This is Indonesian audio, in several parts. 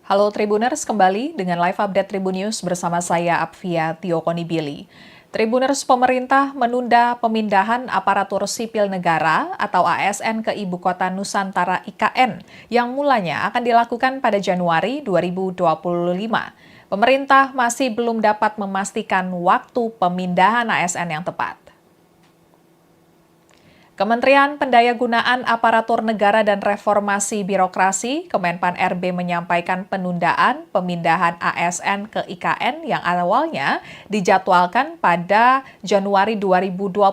Halo Tribuners, kembali dengan live update Tribun News bersama saya Apvia Tiokonibili. Tribuners, pemerintah menunda pemindahan aparatur sipil negara atau ASN ke Ibu Kota Nusantara IKN yang mulanya akan dilakukan pada Januari 2025. Pemerintah masih belum dapat memastikan waktu pemindahan ASN yang tepat. Kementerian Pendayagunaan Aparatur Negara dan Reformasi Birokrasi, Kemenpan RB menyampaikan penundaan pemindahan ASN ke IKN yang awalnya dijadwalkan pada Januari 2025.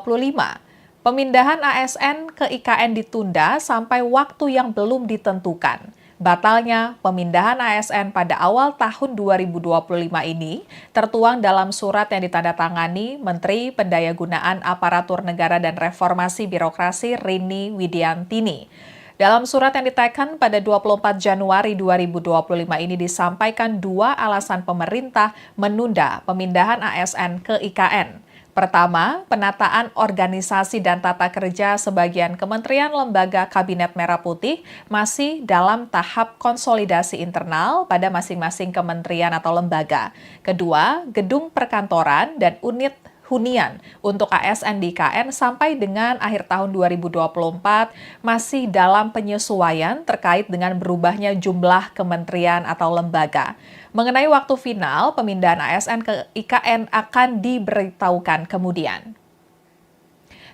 Pemindahan ASN ke IKN ditunda sampai waktu yang belum ditentukan. Batalnya pemindahan ASN pada awal tahun 2025 ini tertuang dalam surat yang ditandatangani Menteri Pendayagunaan Aparatur Negara dan Reformasi Birokrasi Rini Widiantini. Dalam surat yang diteken pada 24 Januari 2025 ini disampaikan dua alasan pemerintah menunda pemindahan ASN ke IKN. Pertama, penataan organisasi dan tata kerja sebagian kementerian lembaga Kabinet Merah Putih masih dalam tahap konsolidasi internal pada masing-masing kementerian atau lembaga. Kedua, gedung perkantoran dan unit hunian untuk ASN di IKN sampai dengan akhir tahun 2024 masih dalam penyesuaian terkait dengan berubahnya jumlah kementerian atau lembaga. Mengenai waktu final, pemindahan ASN ke IKN akan diberitahukan kemudian.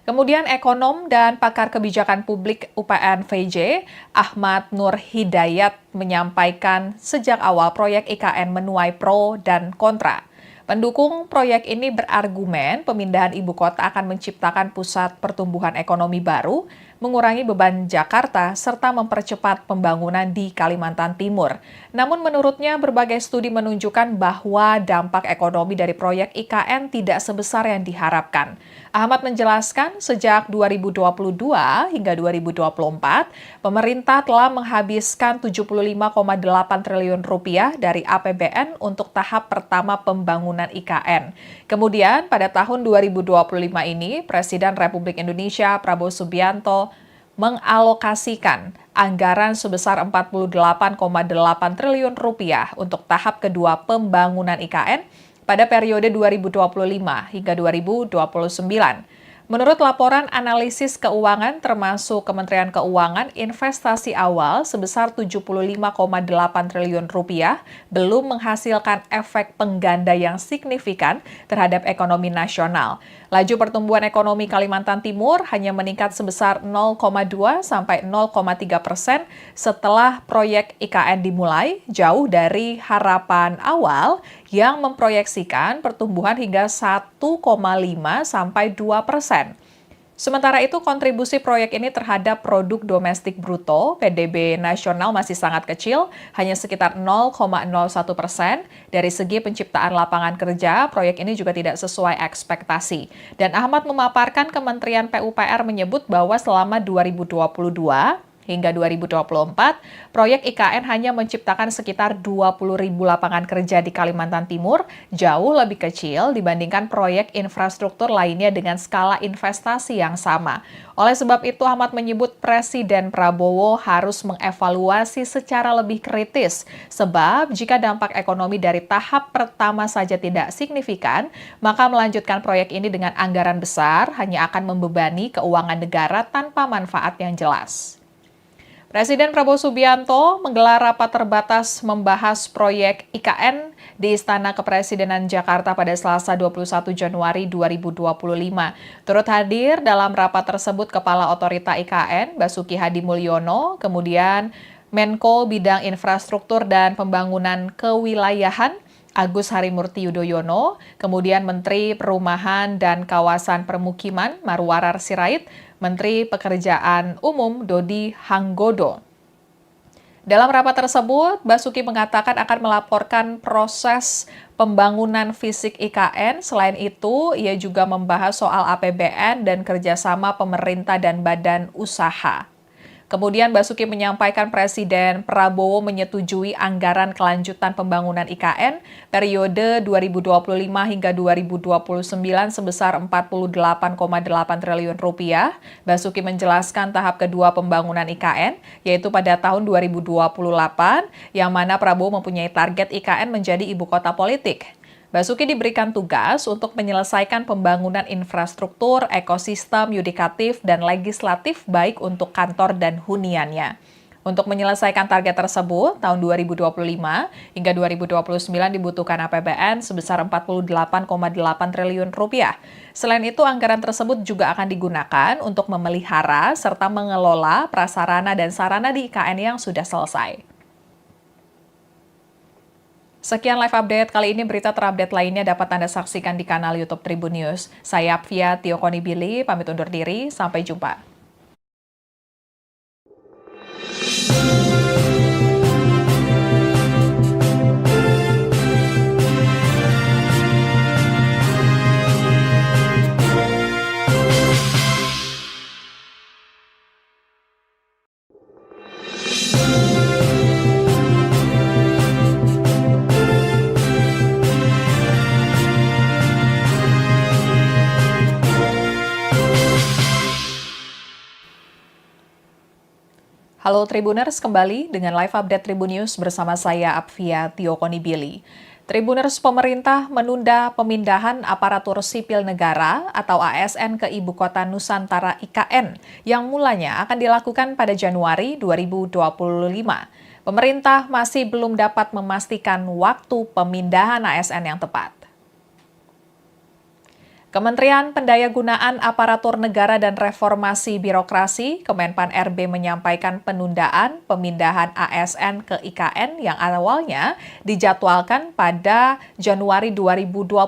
Kemudian ekonom dan pakar kebijakan publik UPN VJ, Ahmad Nur Hidayat menyampaikan sejak awal proyek IKN menuai pro dan kontra. Pendukung proyek ini berargumen pemindahan ibu kota akan menciptakan pusat pertumbuhan ekonomi baru, mengurangi beban Jakarta, serta mempercepat pembangunan di Kalimantan Timur. Namun menurutnya berbagai studi menunjukkan bahwa dampak ekonomi dari proyek IKN tidak sebesar yang diharapkan. Ahmad menjelaskan sejak 2022 hingga 2024, pemerintah telah menghabiskan 75,8 triliun rupiah dari APBN untuk tahap pertama pembangunan IKN. Kemudian pada tahun 2025 ini, Presiden Republik Indonesia Prabowo Subianto mengalokasikan anggaran sebesar 48,8 triliun rupiah untuk tahap kedua pembangunan IKN pada periode 2025 hingga 2029. Menurut laporan analisis keuangan termasuk Kementerian Keuangan, investasi awal sebesar 75,8 triliun rupiah belum menghasilkan efek pengganda yang signifikan terhadap ekonomi nasional. Laju pertumbuhan ekonomi Kalimantan Timur hanya meningkat sebesar 0,2 sampai 0,3% setelah proyek IKN dimulai, jauh dari harapan awal yang memproyeksikan pertumbuhan hingga 1,5 sampai 2%. Sementara itu, kontribusi proyek ini terhadap produk domestik bruto (PDB) nasional masih sangat kecil, hanya sekitar 0,01%. Dari segi penciptaan lapangan kerja, proyek ini juga tidak sesuai ekspektasi. Dan Ahmad memaparkan Kementerian PUPR menyebut bahwa selama 2022 hingga 2024, proyek IKN hanya menciptakan sekitar 20.000 lapangan kerja di Kalimantan Timur, jauh lebih kecil dibandingkan proyek infrastruktur lainnya dengan skala investasi yang sama. Oleh sebab itu, Ahmad menyebut Presiden Prabowo harus mengevaluasi secara lebih kritis, sebab jika dampak ekonomi dari tahap pertama saja tidak signifikan, maka melanjutkan proyek ini dengan anggaran besar hanya akan membebani keuangan negara tanpa manfaat yang jelas. Presiden Prabowo Subianto menggelar rapat terbatas membahas proyek IKN di Istana Kepresidenan Jakarta pada Selasa 21 Januari 2025. Turut hadir dalam rapat tersebut Kepala Otorita IKN, Basuki Hadi Mulyono, kemudian Menko Bidang Infrastruktur dan Pembangunan Kewilayahan, Agus Harimurti Yudhoyono, kemudian Menteri Perumahan dan Kawasan Permukiman Marwarar Sirait, Menteri Pekerjaan Umum Dodi Hanggodo. Dalam rapat tersebut, Basuki mengatakan akan melaporkan proses pembangunan fisik IKN. Selain itu, ia juga membahas soal APBN dan kerjasama pemerintah dan badan usaha. Kemudian Basuki menyampaikan Presiden Prabowo menyetujui anggaran kelanjutan pembangunan IKN periode 2025 hingga 2029 sebesar 48,8 triliun rupiah. Basuki menjelaskan tahap kedua pembangunan IKN, yaitu pada tahun 2028, yang mana Prabowo mempunyai target IKN menjadi ibu kota politik. Basuki diberikan tugas untuk menyelesaikan pembangunan infrastruktur, ekosistem, yudikatif, dan legislatif baik untuk kantor dan huniannya. Untuk menyelesaikan target tersebut, tahun 2025 hingga 2029 dibutuhkan APBN sebesar 48,8 triliun rupiah. Selain itu, anggaran tersebut juga akan digunakan untuk memelihara serta mengelola prasarana dan sarana di IKN yang sudah selesai. Sekian live update kali ini, berita terupdate lainnya dapat Anda saksikan di kanal YouTube Tribun News. Saya Apvia Tiokonibili, pamit undur diri, sampai jumpa. Halo Tribuners, kembali dengan live update Tribun News bersama saya Apvia Tiokonibili. Tribuners, pemerintah menunda pemindahan aparatur sipil negara atau ASN ke Ibu Kota Nusantara IKN yang mulanya akan dilakukan pada Januari 2025. Pemerintah masih belum dapat memastikan waktu pemindahan ASN yang tepat. Kementerian Pendayagunaan Aparatur Negara dan Reformasi Birokrasi, Kemenpan RB menyampaikan penundaan pemindahan ASN ke IKN yang awalnya dijadwalkan pada Januari 2025.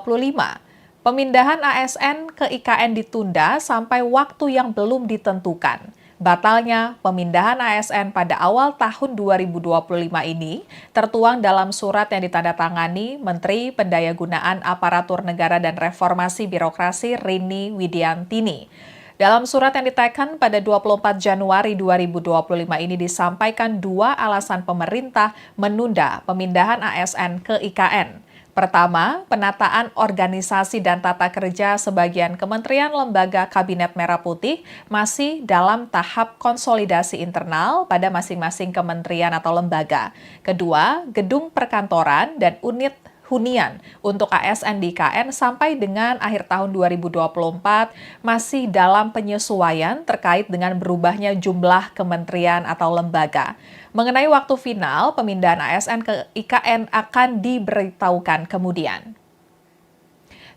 Pemindahan ASN ke IKN ditunda sampai waktu yang belum ditentukan. Batalnya pemindahan ASN pada awal tahun 2025 ini tertuang dalam surat yang ditandatangani Menteri Pendayagunaan Aparatur Negara dan Reformasi Birokrasi Rini Widiantini. Dalam surat yang diteken pada 24 Januari 2025 ini disampaikan dua alasan pemerintah menunda pemindahan ASN ke IKN. Pertama, penataan organisasi dan tata kerja sebagian kementerian lembaga Kabinet Merah Putih masih dalam tahap konsolidasi internal pada masing-masing kementerian atau lembaga. Kedua, gedung perkantoran dan unit hunian untuk ASN di IKN sampai dengan akhir tahun 2024 masih dalam penyesuaian terkait dengan berubahnya jumlah kementerian atau lembaga. Mengenai waktu final, pemindahan ASN ke IKN akan diberitahukan kemudian.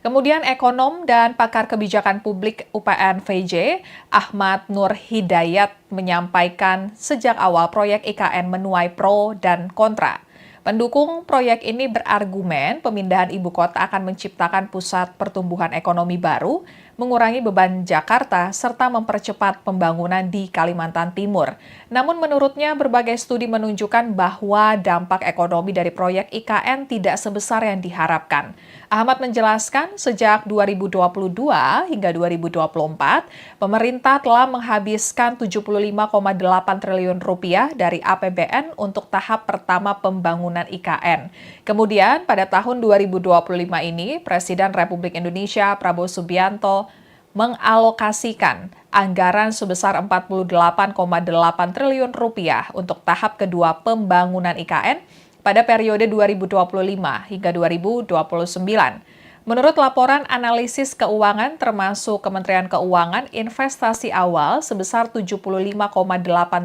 Kemudian ekonom dan pakar kebijakan publik UPN VJ, Ahmad Nur Hidayat, menyampaikan sejak awal proyek IKN menuai pro dan kontra. Pendukung proyek ini berargumen pemindahan ibu kota akan menciptakan pusat pertumbuhan ekonomi baru, mengurangi beban Jakarta, serta mempercepat pembangunan di Kalimantan Timur. Namun menurutnya berbagai studi menunjukkan bahwa dampak ekonomi dari proyek IKN tidak sebesar yang diharapkan. Ahmad menjelaskan sejak 2022 hingga 2024, pemerintah telah menghabiskan 75,8 triliun rupiah dari APBN untuk tahap pertama pembangunan IKN. Kemudian pada tahun 2025 ini, Presiden Republik Indonesia Prabowo Subianto mengalokasikan anggaran sebesar 48,8 triliun rupiah untuk tahap kedua pembangunan IKN pada periode 2025 hingga 2029. Menurut laporan analisis keuangan termasuk Kementerian Keuangan, investasi awal sebesar 75,8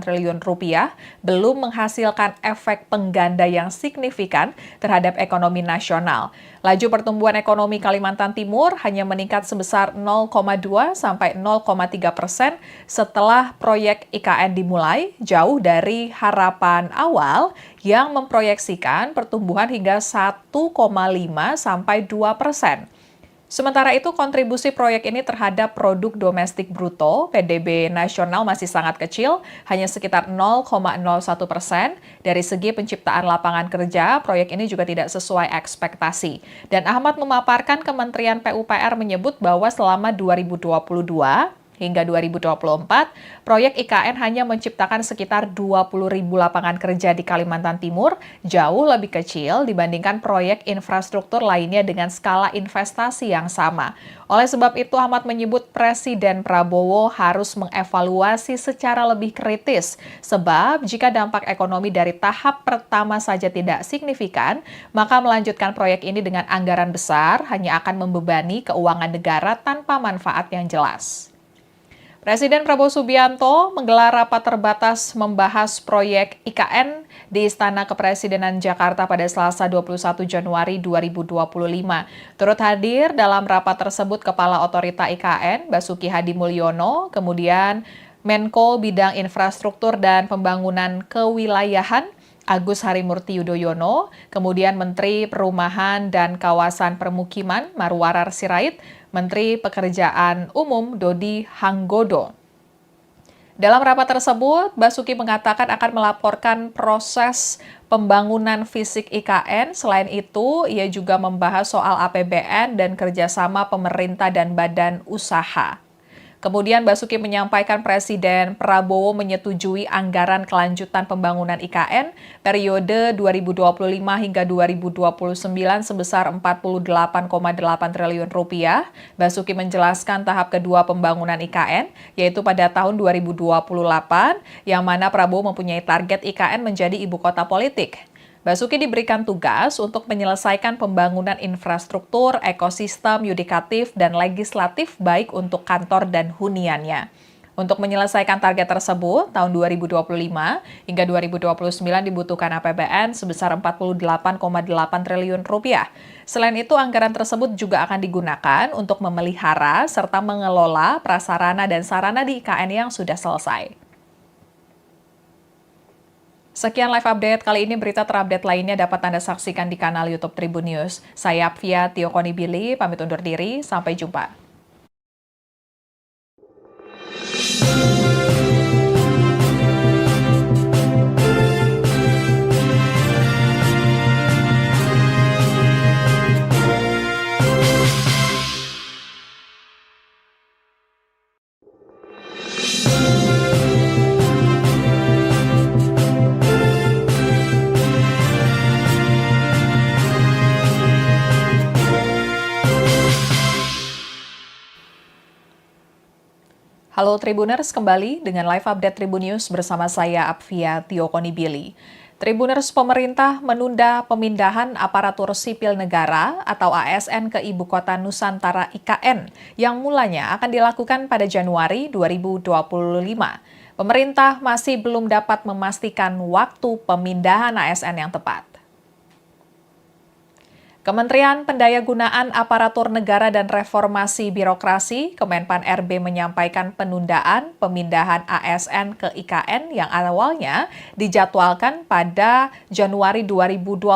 triliun rupiah belum menghasilkan efek pengganda yang signifikan terhadap ekonomi nasional. Laju pertumbuhan ekonomi Kalimantan Timur hanya meningkat sebesar 0,2 sampai 0,3% setelah proyek IKN dimulai, jauh dari harapan awal yang memproyeksikan pertumbuhan hingga 1,5 sampai 2%. Sementara itu, kontribusi proyek ini terhadap produk domestik bruto (PDB) nasional masih sangat kecil, hanya sekitar 0,01%. Dari segi penciptaan lapangan kerja, proyek ini juga tidak sesuai ekspektasi. Dan Ahmad memaparkan Kementerian PUPR menyebut bahwa selama 2022 hingga 2024, proyek IKN hanya menciptakan sekitar 20.000 lapangan kerja di Kalimantan Timur, jauh lebih kecil dibandingkan proyek infrastruktur lainnya dengan skala investasi yang sama. Oleh sebab itu, Ahmad menyebut Presiden Prabowo harus mengevaluasi secara lebih kritis, sebab jika dampak ekonomi dari tahap pertama saja tidak signifikan, maka melanjutkan proyek ini dengan anggaran besar hanya akan membebani keuangan negara tanpa manfaat yang jelas. Presiden Prabowo Subianto menggelar rapat terbatas membahas proyek IKN di Istana Kepresidenan Jakarta pada Selasa 21 Januari 2025. Turut hadir dalam rapat tersebut Kepala Otorita IKN, Basuki Hadi Mulyono, kemudian Menko Bidang Infrastruktur dan Pembangunan Kewilayahan, Agus Harimurti Yudhoyono, kemudian Menteri Perumahan dan Kawasan Permukiman Marwarar Sirait, Menteri Pekerjaan Umum Dodi Hanggodo. Dalam rapat tersebut, Basuki mengatakan akan melaporkan proses pembangunan fisik IKN. Selain itu, ia juga membahas soal APBN dan kerjasama pemerintah dan badan usaha. Kemudian Basuki menyampaikan Presiden Prabowo menyetujui anggaran kelanjutan pembangunan IKN periode 2025 hingga 2029 sebesar 48,8 triliun rupiah. Basuki menjelaskan tahap kedua pembangunan IKN, yaitu pada tahun 2028, yang mana Prabowo mempunyai target IKN menjadi ibu kota politik. Basuki diberikan tugas untuk menyelesaikan pembangunan infrastruktur, ekosistem, yudikatif, dan legislatif baik untuk kantor dan huniannya. Untuk menyelesaikan target tersebut, tahun 2025 hingga 2029 dibutuhkan APBN sebesar 48,8 triliun rupiah. Selain itu, anggaran tersebut juga akan digunakan untuk memelihara serta mengelola prasarana dan sarana di IKN yang sudah selesai. Sekian live update kali ini, berita terupdate lainnya dapat Anda saksikan di kanal YouTube Tribun News. Saya Apvia Tiokonibili, pamit undur diri, sampai jumpa. Halo Tribuners, kembali dengan live update Tribun News bersama saya Apvia Tiokonibili. Tribuners, pemerintah menunda pemindahan aparatur sipil negara atau ASN ke Ibu Kota Nusantara IKN yang mulanya akan dilakukan pada Januari 2025. Pemerintah masih belum dapat memastikan waktu pemindahan ASN yang tepat. Kementerian Pendayagunaan Aparatur Negara dan Reformasi Birokrasi, Kemenpan RB menyampaikan penundaan pemindahan ASN ke IKN yang awalnya dijadwalkan pada Januari 2025.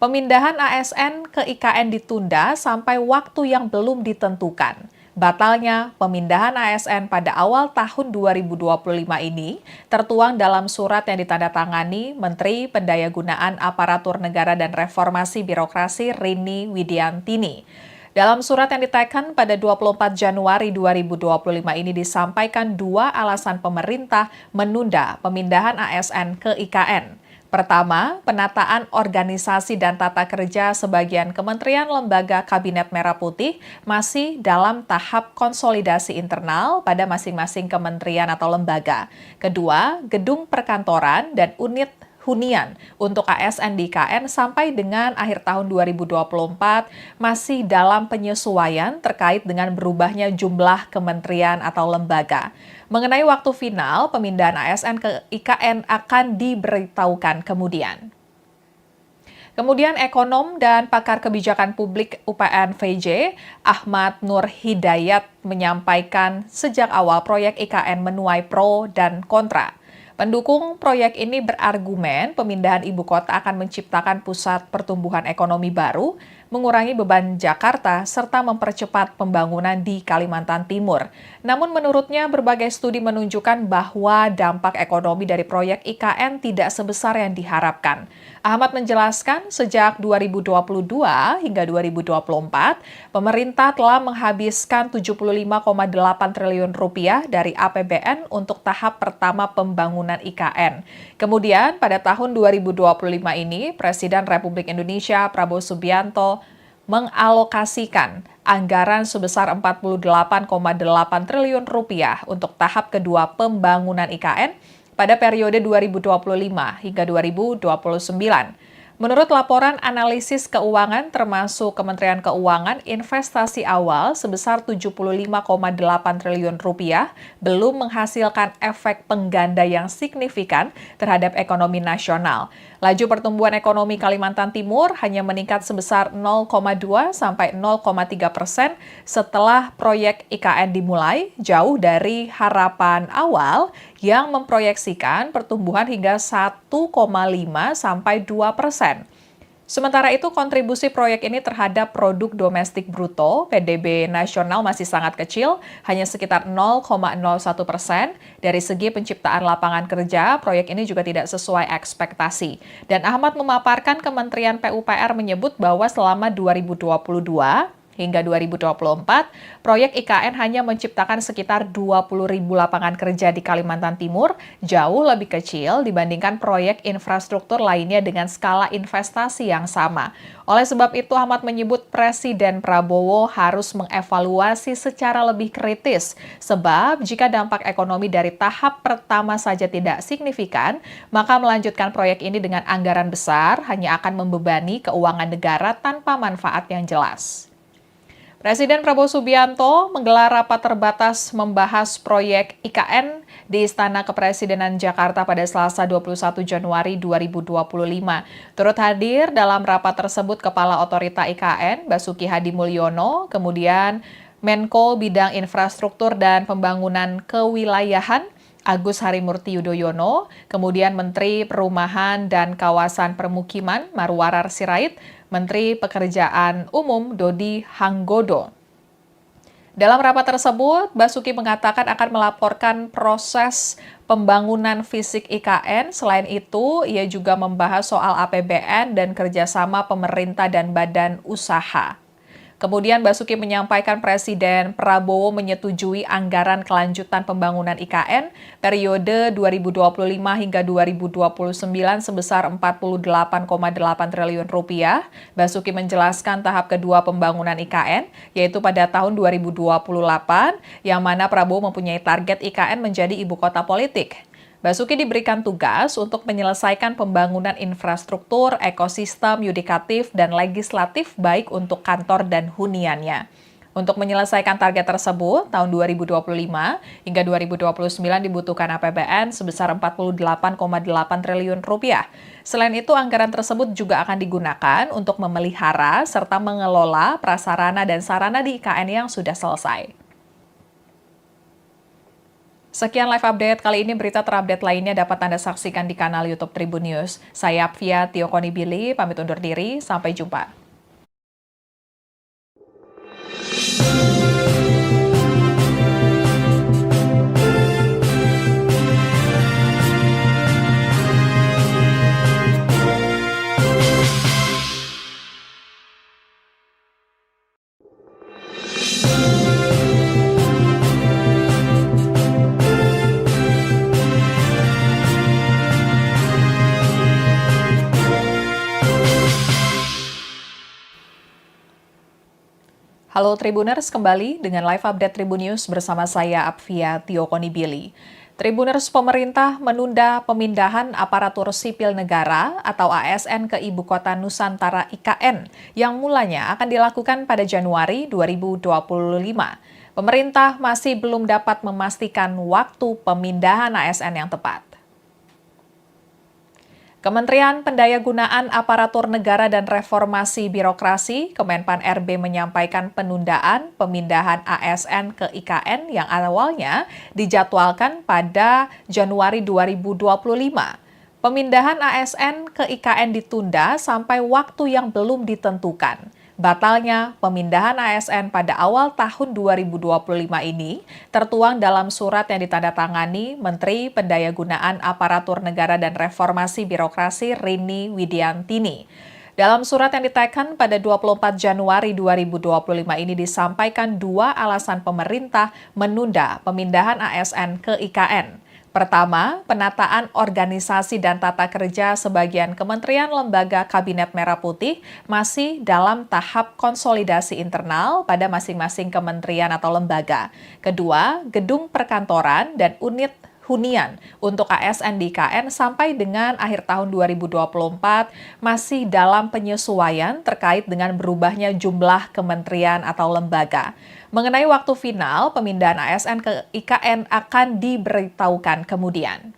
Pemindahan ASN ke IKN ditunda sampai waktu yang belum ditentukan. Batalnya pemindahan ASN pada awal tahun 2025 ini tertuang dalam surat yang ditandatangani Menteri Pendayagunaan Aparatur Negara dan Reformasi Birokrasi Rini Widiantini. Dalam surat yang diteken pada 24 Januari 2025 ini disampaikan dua alasan pemerintah menunda pemindahan ASN ke IKN. Pertama, penataan organisasi dan tata kerja sebagian kementerian lembaga Kabinet Merah Putih masih dalam tahap konsolidasi internal pada masing-masing kementerian atau lembaga. Kedua, gedung perkantoran dan unit hunian untuk ASN di IKN sampai dengan akhir tahun 2024 masih dalam penyesuaian terkait dengan berubahnya jumlah kementerian atau lembaga. Mengenai waktu final, pemindahan ASN ke IKN akan diberitahukan kemudian. Kemudian ekonom dan pakar kebijakan publik UPN VJ, Ahmad Nur Hidayat menyampaikan sejak awal proyek IKN menuai pro dan kontra. Pendukung proyek ini berargumen pemindahan ibu kota akan menciptakan pusat pertumbuhan ekonomi baru, mengurangi beban Jakarta, serta mempercepat pembangunan di Kalimantan Timur. Namun menurutnya berbagai studi menunjukkan bahwa dampak ekonomi dari proyek IKN tidak sebesar yang diharapkan. Ahmad menjelaskan sejak 2022 hingga 2024, pemerintah telah menghabiskan 75,8 triliun rupiah dari APBN untuk tahap pertama pembangunan IKN. Kemudian pada tahun 2025 ini, Presiden Republik Indonesia Prabowo Subianto mengalokasikan anggaran sebesar 48,8 triliun rupiah untuk tahap kedua pembangunan IKN pada periode 2025 hingga 2029. Menurut laporan analisis keuangan termasuk Kementerian Keuangan, investasi awal sebesar 75,8 triliun rupiah belum menghasilkan efek pengganda yang signifikan terhadap ekonomi nasional. Laju pertumbuhan ekonomi Kalimantan Timur hanya meningkat sebesar 0,2 sampai 0,3% setelah proyek IKN dimulai, jauh dari harapan awal yang memproyeksikan pertumbuhan hingga 1,5 sampai 2%. Sementara itu, kontribusi proyek ini terhadap produk domestik bruto (PDB) nasional masih sangat kecil, hanya sekitar 0,01%. Dari segi penciptaan lapangan kerja, proyek ini juga tidak sesuai ekspektasi. Dan Ahmad memaparkan Kementerian PUPR menyebut bahwa selama 2022 hingga 2024, proyek IKN hanya menciptakan sekitar 20.000 lapangan kerja di Kalimantan Timur, jauh lebih kecil dibandingkan proyek infrastruktur lainnya dengan skala investasi yang sama. Oleh sebab itu, Ahmad menyebut Presiden Prabowo harus mengevaluasi secara lebih kritis, sebab jika dampak ekonomi dari tahap pertama saja tidak signifikan, maka melanjutkan proyek ini dengan anggaran besar hanya akan membebani keuangan negara tanpa manfaat yang jelas. Presiden Prabowo Subianto menggelar rapat terbatas membahas proyek IKN di Istana Kepresidenan Jakarta pada Selasa 21 Januari 2025. Turut hadir dalam rapat tersebut Kepala Otorita IKN, Basuki Hadi Mulyono, kemudian Menko Bidang Infrastruktur dan Pembangunan Kewilayahan, Agus Harimurti Yudhoyono, kemudian Menteri Perumahan dan Kawasan Permukiman Marwarar Sirait, Menteri Pekerjaan Umum Dodi Hanggodo. Dalam rapat tersebut, Basuki mengatakan akan melaporkan proses pembangunan fisik IKN. Selain itu, ia juga membahas soal APBN dan kerjasama pemerintah dan badan usaha. Kemudian Basuki menyampaikan Presiden Prabowo menyetujui anggaran kelanjutan pembangunan IKN periode 2025 hingga 2029 sebesar 48,8 triliun rupiah. Basuki menjelaskan tahap kedua pembangunan IKN, yaitu pada tahun 2028, yang mana Prabowo mempunyai target IKN menjadi ibu kota politik. Basuki diberikan tugas untuk menyelesaikan pembangunan infrastruktur, ekosistem, yudikatif, dan legislatif baik untuk kantor dan huniannya. Untuk menyelesaikan target tersebut, tahun 2025 hingga 2029 dibutuhkan APBN sebesar 48,8 triliun rupiah. Selain itu, anggaran tersebut juga akan digunakan untuk memelihara serta mengelola prasarana dan sarana di IKN yang sudah selesai. Sekian live update kali ini, berita terupdate lainnya dapat Anda saksikan di kanal YouTube Tribun News. Saya Apvia Tiokonibili, pamit undur diri, sampai jumpa. Halo Tribuners, kembali dengan live update Tribun News bersama saya Apvia Tiokonibili. Tribuners, pemerintah menunda pemindahan aparatur sipil negara atau ASN ke Ibu Kota Nusantara IKN yang mulanya akan dilakukan pada Januari 2025. Pemerintah masih belum dapat memastikan waktu pemindahan ASN yang tepat. Kementerian Pendayagunaan Aparatur Negara dan Reformasi Birokrasi, Kemenpan RB menyampaikan penundaan pemindahan ASN ke IKN yang awalnya dijadwalkan pada Januari 2025. Pemindahan ASN ke IKN ditunda sampai waktu yang belum ditentukan. Batalnya pemindahan ASN pada awal tahun 2025 ini tertuang dalam surat yang ditandatangani Menteri Pendayagunaan Aparatur Negara dan Reformasi Birokrasi Rini Widiantini. Dalam surat yang diteken pada 24 Januari 2025 ini disampaikan dua alasan pemerintah menunda pemindahan ASN ke IKN. Pertama, penataan organisasi dan tata kerja sebagian kementerian lembaga Kabinet Merah Putih masih dalam tahap konsolidasi internal pada masing-masing kementerian atau lembaga. Kedua, gedung perkantoran dan unit hunian untuk ASN di IKN sampai dengan akhir tahun 2024 masih dalam penyesuaian terkait dengan berubahnya jumlah kementerian atau lembaga. Mengenai waktu final, pemindahan ASN ke IKN akan diberitahukan kemudian.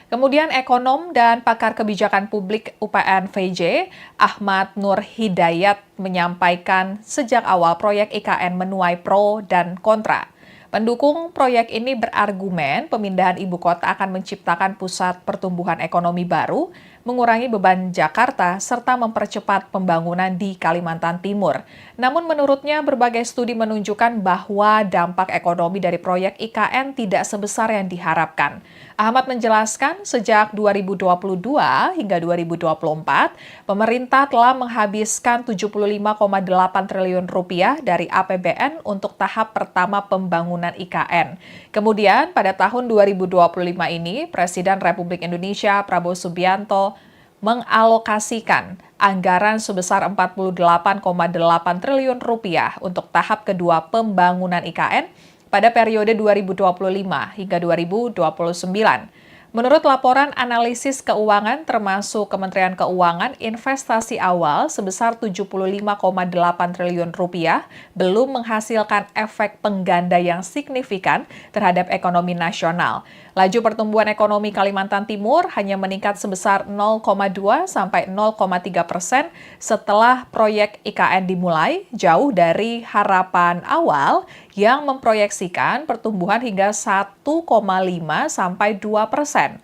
Kemudian ekonom dan pakar kebijakan publik UPN VJ, Ahmad Nur Hidayat menyampaikan sejak awal proyek IKN menuai pro dan kontra. Pendukung proyek ini berargumen pemindahan ibu kota akan menciptakan pusat pertumbuhan ekonomi baru, mengurangi beban Jakarta, serta mempercepat pembangunan di Kalimantan Timur. Namun menurutnya berbagai studi menunjukkan bahwa dampak ekonomi dari proyek IKN tidak sebesar yang diharapkan. Ahmad menjelaskan sejak 2022 hingga 2024, pemerintah telah menghabiskan 75,8 triliun rupiah dari APBN untuk tahap pertama pembangunan IKN. Kemudian pada tahun 2025 ini, Presiden Republik Indonesia Prabowo Subianto mengalokasikan anggaran sebesar 48,8 triliun rupiah untuk tahap kedua pembangunan IKN pada periode 2025 hingga 2029. Menurut laporan analisis keuangan termasuk Kementerian Keuangan, investasi awal sebesar 75,8 triliun rupiah belum menghasilkan efek pengganda yang signifikan terhadap ekonomi nasional. Laju pertumbuhan ekonomi Kalimantan Timur hanya meningkat sebesar 0,2 sampai 0,3% setelah proyek IKN dimulai, jauh dari harapan awal yang memproyeksikan pertumbuhan hingga 1,5 sampai 2%.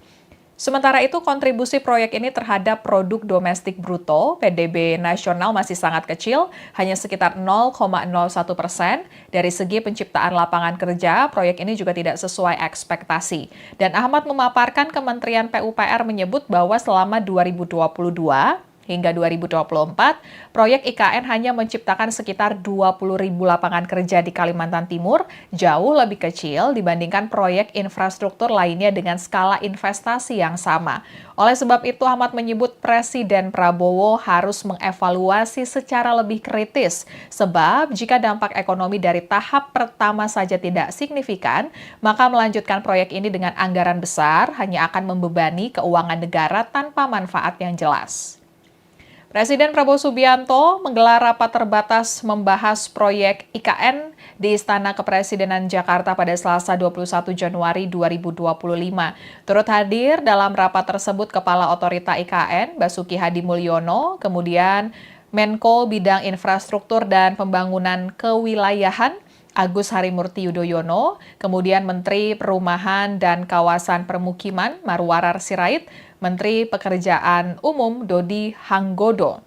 Sementara itu, kontribusi proyek ini terhadap produk domestik bruto (PDB) nasional masih sangat kecil, hanya sekitar 0,01%. Dari segi penciptaan lapangan kerja, proyek ini juga tidak sesuai ekspektasi. Dan Ahmad memaparkan Kementerian PUPR menyebut bahwa selama 2022 hingga 2024, proyek IKN hanya menciptakan sekitar 20.000 lapangan kerja di Kalimantan Timur, jauh lebih kecil dibandingkan proyek infrastruktur lainnya dengan skala investasi yang sama. Oleh sebab itu, Ahmad menyebut Presiden Prabowo harus mengevaluasi secara lebih kritis, sebab jika dampak ekonomi dari tahap pertama saja tidak signifikan, maka melanjutkan proyek ini dengan anggaran besar hanya akan membebani keuangan negara tanpa manfaat yang jelas. Presiden Prabowo Subianto menggelar rapat terbatas membahas proyek IKN di Istana Kepresidenan Jakarta pada Selasa 21 Januari 2025. Turut hadir dalam rapat tersebut Kepala Otorita IKN, Basuki Hadi Mulyono, kemudian Menko Bidang Infrastruktur dan Pembangunan Kewilayahan, Agus Harimurti Yudhoyono, kemudian Menteri Perumahan dan Kawasan Permukiman, Marwarar Sirait, Menteri Pekerjaan Umum Dodi Hanggodo.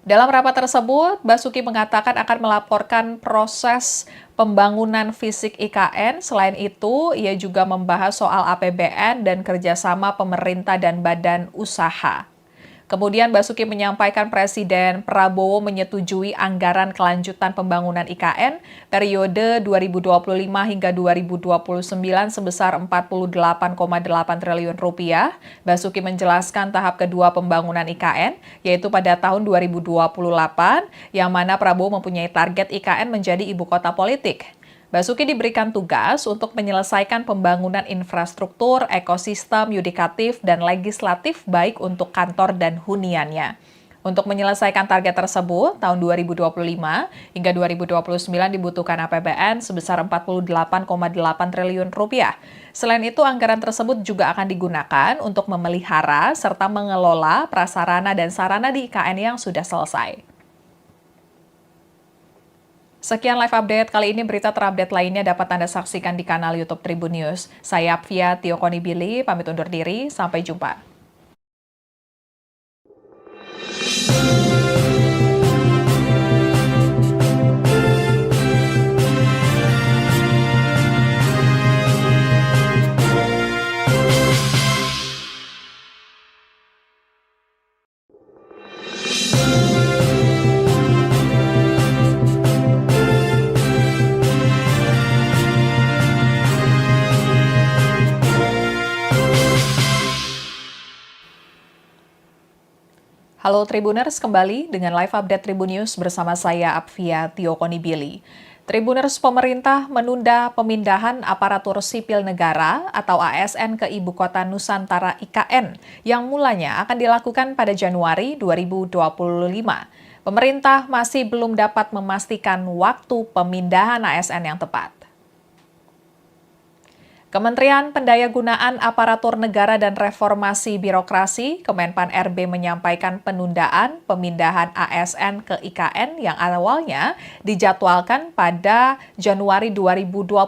Dalam rapat tersebut, Basuki mengatakan akan melaporkan proses pembangunan fisik IKN. Selain itu, ia juga membahas soal APBN dan kerjasama pemerintah dan badan usaha. Kemudian Basuki menyampaikan Presiden Prabowo menyetujui anggaran kelanjutan pembangunan IKN periode 2025 hingga 2029 sebesar 48,8 triliun rupiah. Basuki menjelaskan tahap kedua pembangunan IKN, yaitu pada tahun 2028, yang mana Prabowo mempunyai target IKN menjadi ibu kota politik. Basuki diberikan tugas untuk menyelesaikan pembangunan infrastruktur, ekosistem, yudikatif, dan legislatif baik untuk kantor dan huniannya. Untuk menyelesaikan target tersebut, tahun 2025 hingga 2029 dibutuhkan APBN sebesar 48,8 triliun rupiah. Selain itu, anggaran tersebut juga akan digunakan untuk memelihara serta mengelola prasarana dan sarana di IKN yang sudah selesai. Sekian live update kali ini, berita terupdate lainnya dapat Anda saksikan di kanal YouTube Tribun News. Saya Apvia Tiokoni Billy, pamit undur diri, sampai jumpa. Halo Tribuners, kembali dengan live update Tribun News bersama saya Apvia Tiokonibili. Tribuners, pemerintah menunda pemindahan aparatur sipil negara atau ASN ke Ibu Kota Nusantara IKN yang mulanya akan dilakukan pada Januari 2025. Pemerintah masih belum dapat memastikan waktu pemindahan ASN yang tepat. Kementerian Pendayagunaan Aparatur Negara dan Reformasi Birokrasi, Kemenpan RB menyampaikan penundaan pemindahan ASN ke IKN yang awalnya dijadwalkan pada Januari 2025.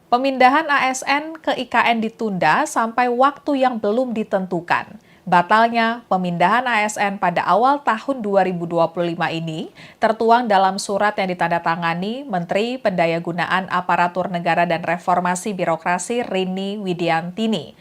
Pemindahan ASN ke IKN ditunda sampai waktu yang belum ditentukan. Batalnya pemindahan ASN pada awal tahun 2025 ini tertuang dalam surat yang ditandatangani Menteri Pendayagunaan Aparatur Negara dan Reformasi Birokrasi Rini Widiantini.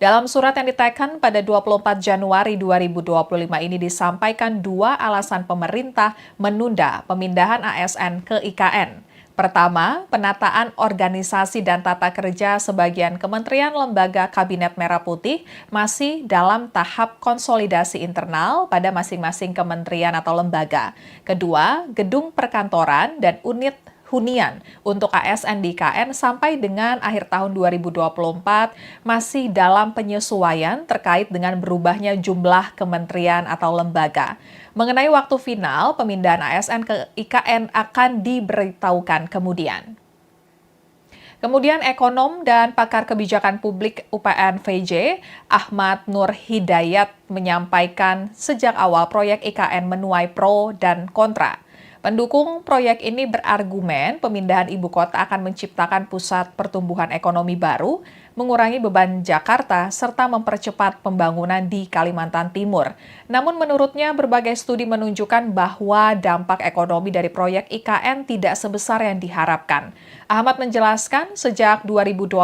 Dalam surat yang diteken pada 24 Januari 2025 ini disampaikan dua alasan pemerintah menunda pemindahan ASN ke IKN. Pertama, penataan organisasi dan tata kerja sebagian kementerian lembaga Kabinet Merah Putih masih dalam tahap konsolidasi internal pada masing-masing kementerian atau lembaga. Kedua, gedung perkantoran dan unit hunian untuk ASN di IKN sampai dengan akhir tahun 2024 masih dalam penyesuaian terkait dengan berubahnya jumlah kementerian atau lembaga. Mengenai waktu final, pemindahan ASN ke IKN akan diberitahukan kemudian. Kemudian ekonom dan pakar kebijakan publik UPN VJ, Ahmad Nur Hidayat menyampaikan sejak awal proyek IKN menuai pro dan kontra. Pendukung proyek ini berargumen pemindahan ibu kota akan menciptakan pusat pertumbuhan ekonomi baru, mengurangi beban Jakarta, serta mempercepat pembangunan di Kalimantan Timur. Namun menurutnya berbagai studi menunjukkan bahwa dampak ekonomi dari proyek IKN tidak sebesar yang diharapkan. Ahmad menjelaskan sejak 2022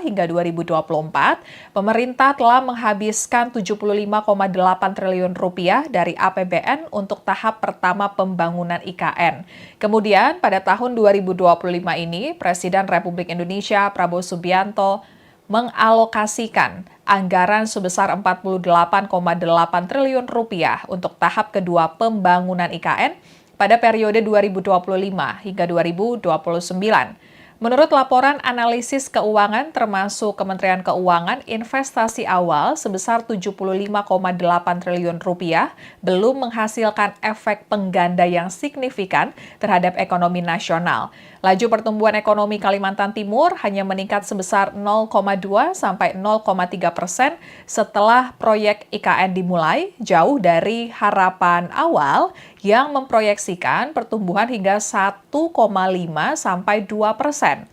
hingga 2024, pemerintah telah menghabiskan 75,8 triliun rupiah dari APBN untuk tahap pertama pembangunan IKN. Kemudian pada tahun 2025 ini, Presiden Republik Indonesia Prabowo Subianto mengalokasikan anggaran sebesar 48,8 triliun rupiah untuk tahap kedua pembangunan IKN pada periode 2025 hingga 2029. Menurut laporan analisis keuangan termasuk Kementerian Keuangan, investasi awal sebesar 75,8 triliun rupiah belum menghasilkan efek pengganda yang signifikan terhadap ekonomi nasional. Laju pertumbuhan ekonomi Kalimantan Timur hanya meningkat sebesar 0,2 sampai 0,3% setelah proyek IKN dimulai, jauh dari harapan awal yang memproyeksikan pertumbuhan hingga 1,5 sampai 2%.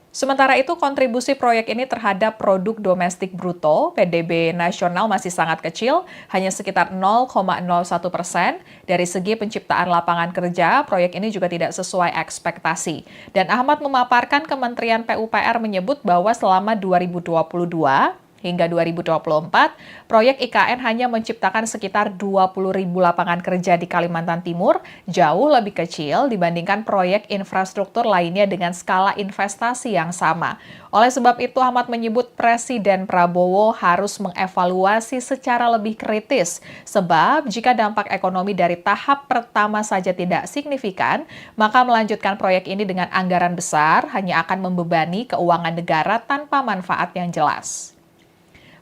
Sementara itu, kontribusi proyek ini terhadap produk domestik bruto (PDB) nasional masih sangat kecil, hanya sekitar 0,01%. Dari segi penciptaan lapangan kerja, proyek ini juga tidak sesuai ekspektasi. Dan Ahmad memaparkan Kementerian PUPR menyebut bahwa selama 2022 hingga 2024, proyek IKN hanya menciptakan sekitar 20.000 lapangan kerja di Kalimantan Timur, jauh lebih kecil dibandingkan proyek infrastruktur lainnya dengan skala investasi yang sama. Oleh sebab itu, Ahmad menyebut Presiden Prabowo harus mengevaluasi secara lebih kritis, sebab jika dampak ekonomi dari tahap pertama saja tidak signifikan, maka melanjutkan proyek ini dengan anggaran besar hanya akan membebani keuangan negara tanpa manfaat yang jelas.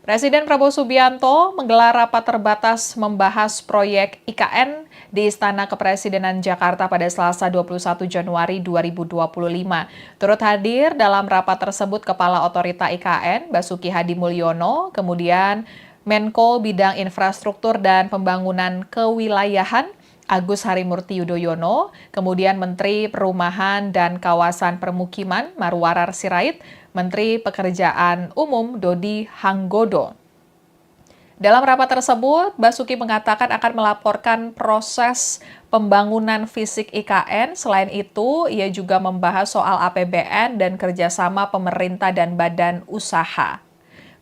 Presiden Prabowo Subianto menggelar rapat terbatas membahas proyek IKN di Istana Kepresidenan Jakarta pada Selasa 21 Januari 2025. Turut hadir dalam rapat tersebut Kepala Otorita IKN, Basuki Hadi Mulyono, kemudian Menko Bidang Infrastruktur dan Pembangunan Kewilayahan, Agus Harimurti Yudhoyono, kemudian Menteri Perumahan dan Kawasan Permukiman Marwarar Sirait, Menteri Pekerjaan Umum Dodi Hanggodo. Dalam rapat tersebut, Basuki mengatakan akan melaporkan proses pembangunan fisik IKN. Selain itu, ia juga membahas soal APBN dan kerjasama pemerintah dan badan usaha.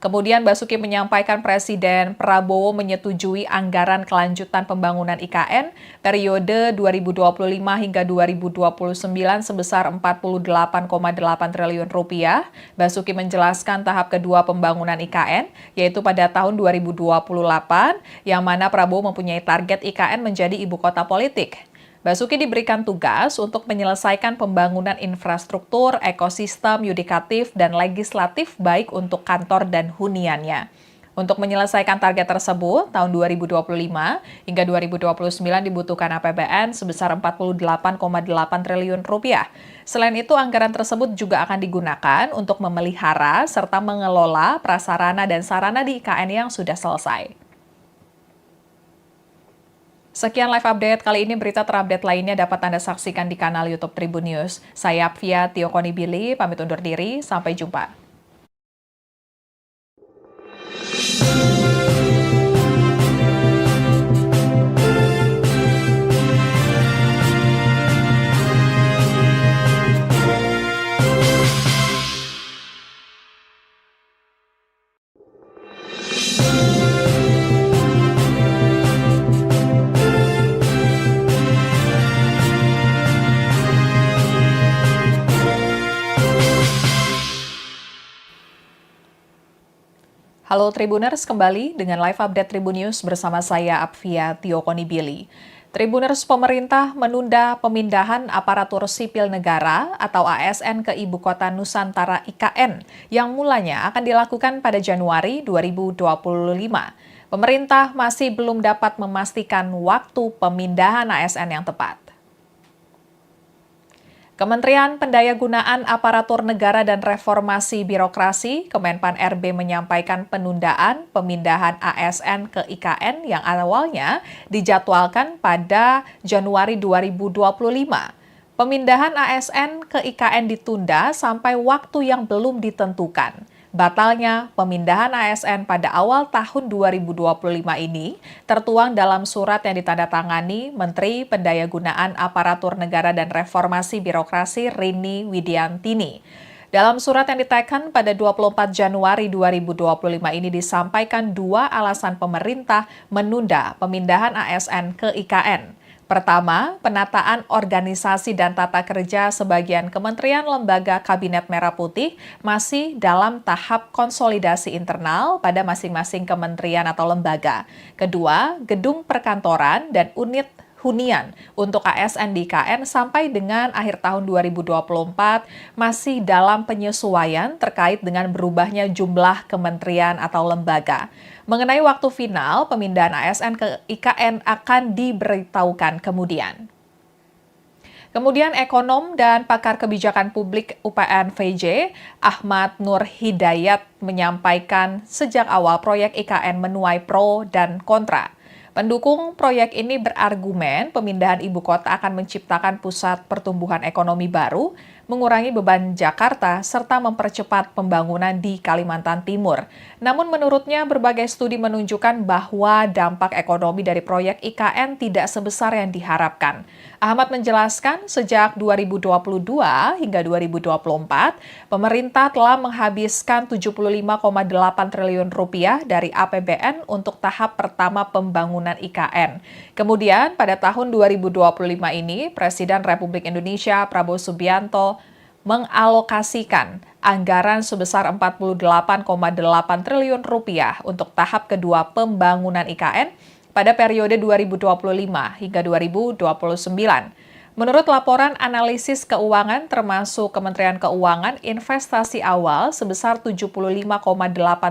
Kemudian Basuki menyampaikan Presiden Prabowo menyetujui anggaran kelanjutan pembangunan IKN periode 2025 hingga 2029 sebesar 48,8 triliun rupiah. Basuki menjelaskan tahap kedua pembangunan IKN, yaitu pada tahun 2028, yang mana Prabowo mempunyai target IKN menjadi ibu kota politik. Basuki diberikan tugas untuk menyelesaikan pembangunan infrastruktur, ekosistem, yudikatif, dan legislatif baik untuk kantor dan huniannya. Untuk menyelesaikan target tersebut, tahun 2025 hingga 2029 dibutuhkan APBN sebesar 48,8 triliun rupiah. Selain itu, anggaran tersebut juga akan digunakan untuk memelihara serta mengelola prasarana dan sarana di IKN yang sudah selesai. Sekian live update kali ini, berita terupdate lainnya dapat Anda saksikan di kanal YouTube Tribun News. Saya Apvia Tiokonibili, pamit undur diri, sampai jumpa. Halo Tribuners, kembali dengan live update Tribun News bersama saya Apvia Tiokonibili. Tribuners, pemerintah menunda pemindahan aparatur sipil negara atau ASN ke Ibu Kota Nusantara IKN yang mulanya akan dilakukan pada Januari 2025. Pemerintah masih belum dapat memastikan waktu pemindahan ASN yang tepat. Kementerian Pendayagunaan Aparatur Negara dan Reformasi Birokrasi, Kemenpan RB menyampaikan penundaan pemindahan ASN ke IKN yang awalnya dijadwalkan pada Januari 2025. Pemindahan ASN ke IKN ditunda sampai waktu yang belum ditentukan. Batalnya pemindahan ASN pada awal tahun 2025 ini tertuang dalam surat yang ditandatangani Menteri Pendayagunaan Aparatur Negara dan Reformasi Birokrasi Rini Widiantini. Dalam surat yang diteken pada 24 Januari 2025 ini disampaikan dua alasan pemerintah menunda pemindahan ASN ke IKN. Pertama, penataan organisasi dan tata kerja sebagian kementerian lembaga Kabinet Merah Putih masih dalam tahap konsolidasi internal pada masing-masing kementerian atau lembaga. Kedua, gedung perkantoran dan unit hunian untuk ASN di IKN sampai dengan akhir tahun 2024 masih dalam penyesuaian terkait dengan berubahnya jumlah kementerian atau lembaga. Mengenai waktu final, pemindahan ASN ke IKN akan diberitahukan kemudian. Kemudian ekonom dan pakar kebijakan publik UPN VJ, Ahmad Nur Hidayat menyampaikan sejak awal proyek IKN menuai pro dan kontra. Pendukung proyek ini berargumen pemindahan ibu kota akan menciptakan pusat pertumbuhan ekonomi baru, mengurangi beban Jakarta, serta mempercepat pembangunan di Kalimantan Timur. Namun menurutnya berbagai studi menunjukkan bahwa dampak ekonomi dari proyek IKN tidak sebesar yang diharapkan. Ahmad menjelaskan sejak 2022 hingga 2024, pemerintah telah menghabiskan 75,8 triliun rupiah dari APBN untuk tahap pertama pembangunan IKN. Kemudian pada tahun 2025 ini, Presiden Republik Indonesia Prabowo Subianto mengalokasikan anggaran sebesar 48,8 triliun rupiah untuk tahap kedua pembangunan IKN pada periode 2025 hingga 2029. Menurut laporan analisis keuangan termasuk Kementerian Keuangan, investasi awal sebesar 75,8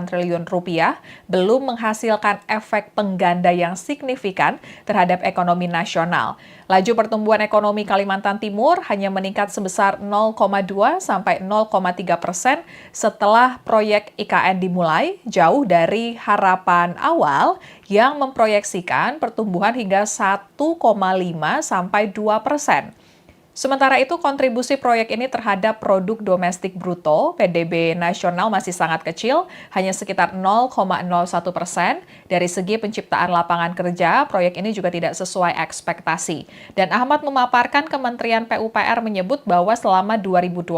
triliun rupiah belum menghasilkan efek pengganda yang signifikan terhadap ekonomi nasional. Laju pertumbuhan ekonomi Kalimantan Timur hanya meningkat sebesar 0,2 sampai 0,3% setelah proyek IKN dimulai, jauh dari harapan awal yang memproyeksikan pertumbuhan hingga 1,5 sampai 2%. Sementara itu, kontribusi proyek ini terhadap produk domestik bruto (PDB) nasional masih sangat kecil, hanya sekitar 0,01%. Dari segi penciptaan lapangan kerja, proyek ini juga tidak sesuai ekspektasi. Dan Ahmad memaparkan Kementerian PUPR menyebut bahwa selama 2022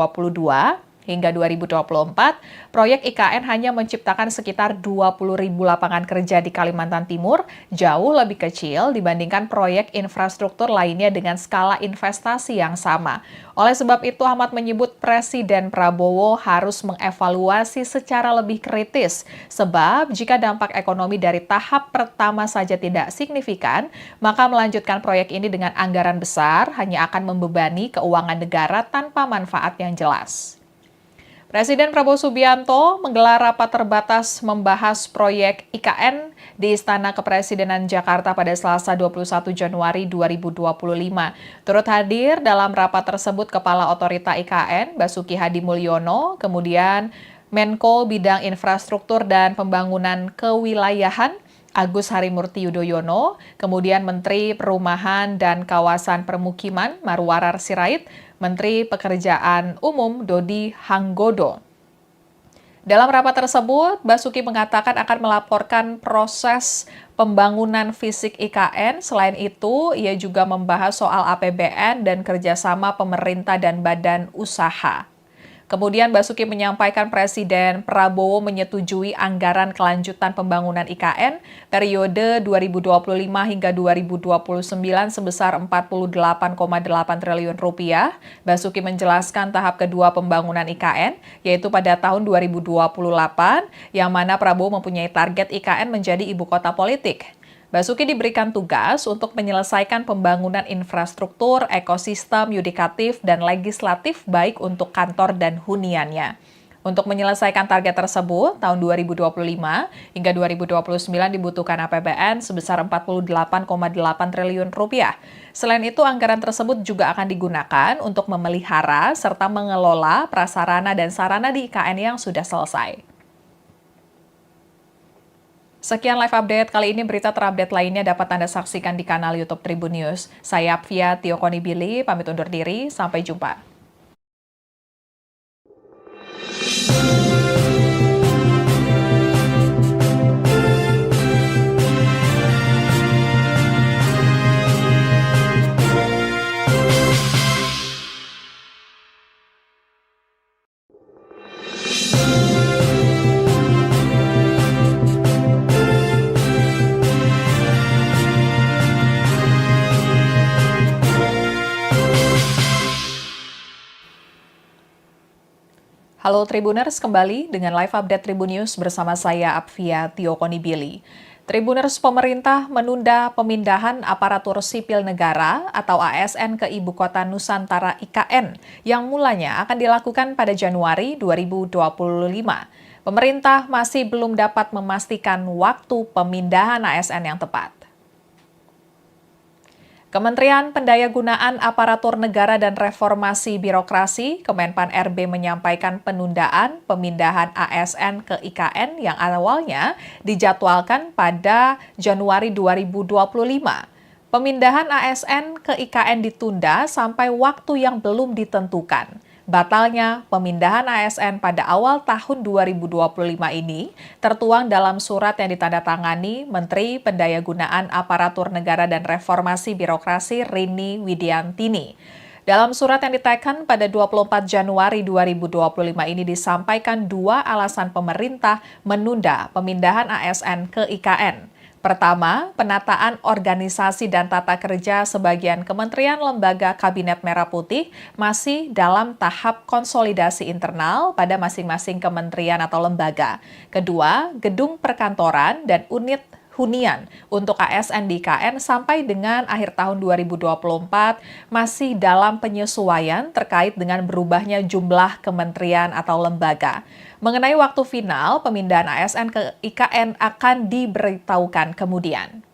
Hingga 2024, proyek IKN hanya menciptakan sekitar 20.000 lapangan kerja di Kalimantan Timur, jauh lebih kecil dibandingkan proyek infrastruktur lainnya dengan skala investasi yang sama. Oleh sebab itu, Ahmad menyebut Presiden Prabowo harus mengevaluasi secara lebih kritis, sebab jika dampak ekonomi dari tahap pertama saja tidak signifikan, maka melanjutkan proyek ini dengan anggaran besar hanya akan membebani keuangan negara tanpa manfaat yang jelas. Presiden Prabowo Subianto menggelar rapat terbatas membahas proyek IKN di Istana Kepresidenan Jakarta pada Selasa 21 Januari 2025. Turut hadir dalam rapat tersebut Kepala Otorita IKN, Basuki Hadi Mulyono, kemudian Menko Bidang Infrastruktur dan Pembangunan Kewilayahan, Agus Harimurti Yudhoyono, kemudian Menteri Perumahan dan Kawasan Permukiman Marwarar Sirait, Menteri Pekerjaan Umum Dodi Hanggodo. Dalam rapat tersebut, Basuki mengatakan akan melaporkan proses pembangunan fisik IKN. Selain itu, ia juga membahas soal APBN dan kerjasama pemerintah dan badan usaha. Kemudian Basuki menyampaikan Presiden Prabowo menyetujui anggaran kelanjutan pembangunan IKN periode 2025 hingga 2029 sebesar 48,8 triliun rupiah. Basuki menjelaskan tahap kedua pembangunan IKN, yaitu pada tahun 2028, yang mana Prabowo mempunyai target IKN menjadi ibu kota politik. Basuki diberikan tugas untuk menyelesaikan pembangunan infrastruktur, ekosistem, yudikatif, dan legislatif baik untuk kantor dan huniannya. Untuk menyelesaikan target tersebut, tahun 2025 hingga 2029 dibutuhkan APBN sebesar 48,8 triliun rupiah. Selain itu, anggaran tersebut juga akan digunakan untuk memelihara serta mengelola prasarana dan sarana di IKN yang sudah selesai. Sekian live update kali ini, berita terupdate lainnya dapat Anda saksikan di kanal YouTube Tribun News. Saya Apvia Tiokonibili, pamit undur diri, sampai jumpa. Halo Tribuners, kembali dengan live update Tribun News bersama saya Apvia Tiokonibili. Tribuners, pemerintah menunda pemindahan aparatur sipil negara atau ASN ke Ibu Kota Nusantara IKN yang mulanya akan dilakukan pada Januari 2025. Pemerintah masih belum dapat memastikan waktu pemindahan ASN yang tepat. Kementerian Pendayagunaan Aparatur Negara dan Reformasi Birokrasi, Kemenpan RB menyampaikan penundaan pemindahan ASN ke IKN yang awalnya dijadwalkan pada Januari 2025. Pemindahan ASN ke IKN ditunda sampai waktu yang belum ditentukan. Batalnya pemindahan ASN pada awal tahun 2025 ini tertuang dalam surat yang ditandatangani Menteri Pendayagunaan Aparatur Negara dan Reformasi Birokrasi Rini Widiantini. Dalam surat yang diteken pada 24 Januari 2025 ini disampaikan dua alasan pemerintah menunda pemindahan ASN ke IKN. Pertama, penataan organisasi dan tata kerja sebagian kementerian lembaga Kabinet Merah Putih masih dalam tahap konsolidasi internal pada masing-masing kementerian atau lembaga. Kedua, gedung perkantoran dan unit hunian untuk ASN di IKN sampai dengan akhir tahun 2024 masih dalam penyesuaian terkait dengan berubahnya jumlah kementerian atau lembaga. Mengenai waktu final, pemindahan ASN ke IKN akan diberitahukan kemudian.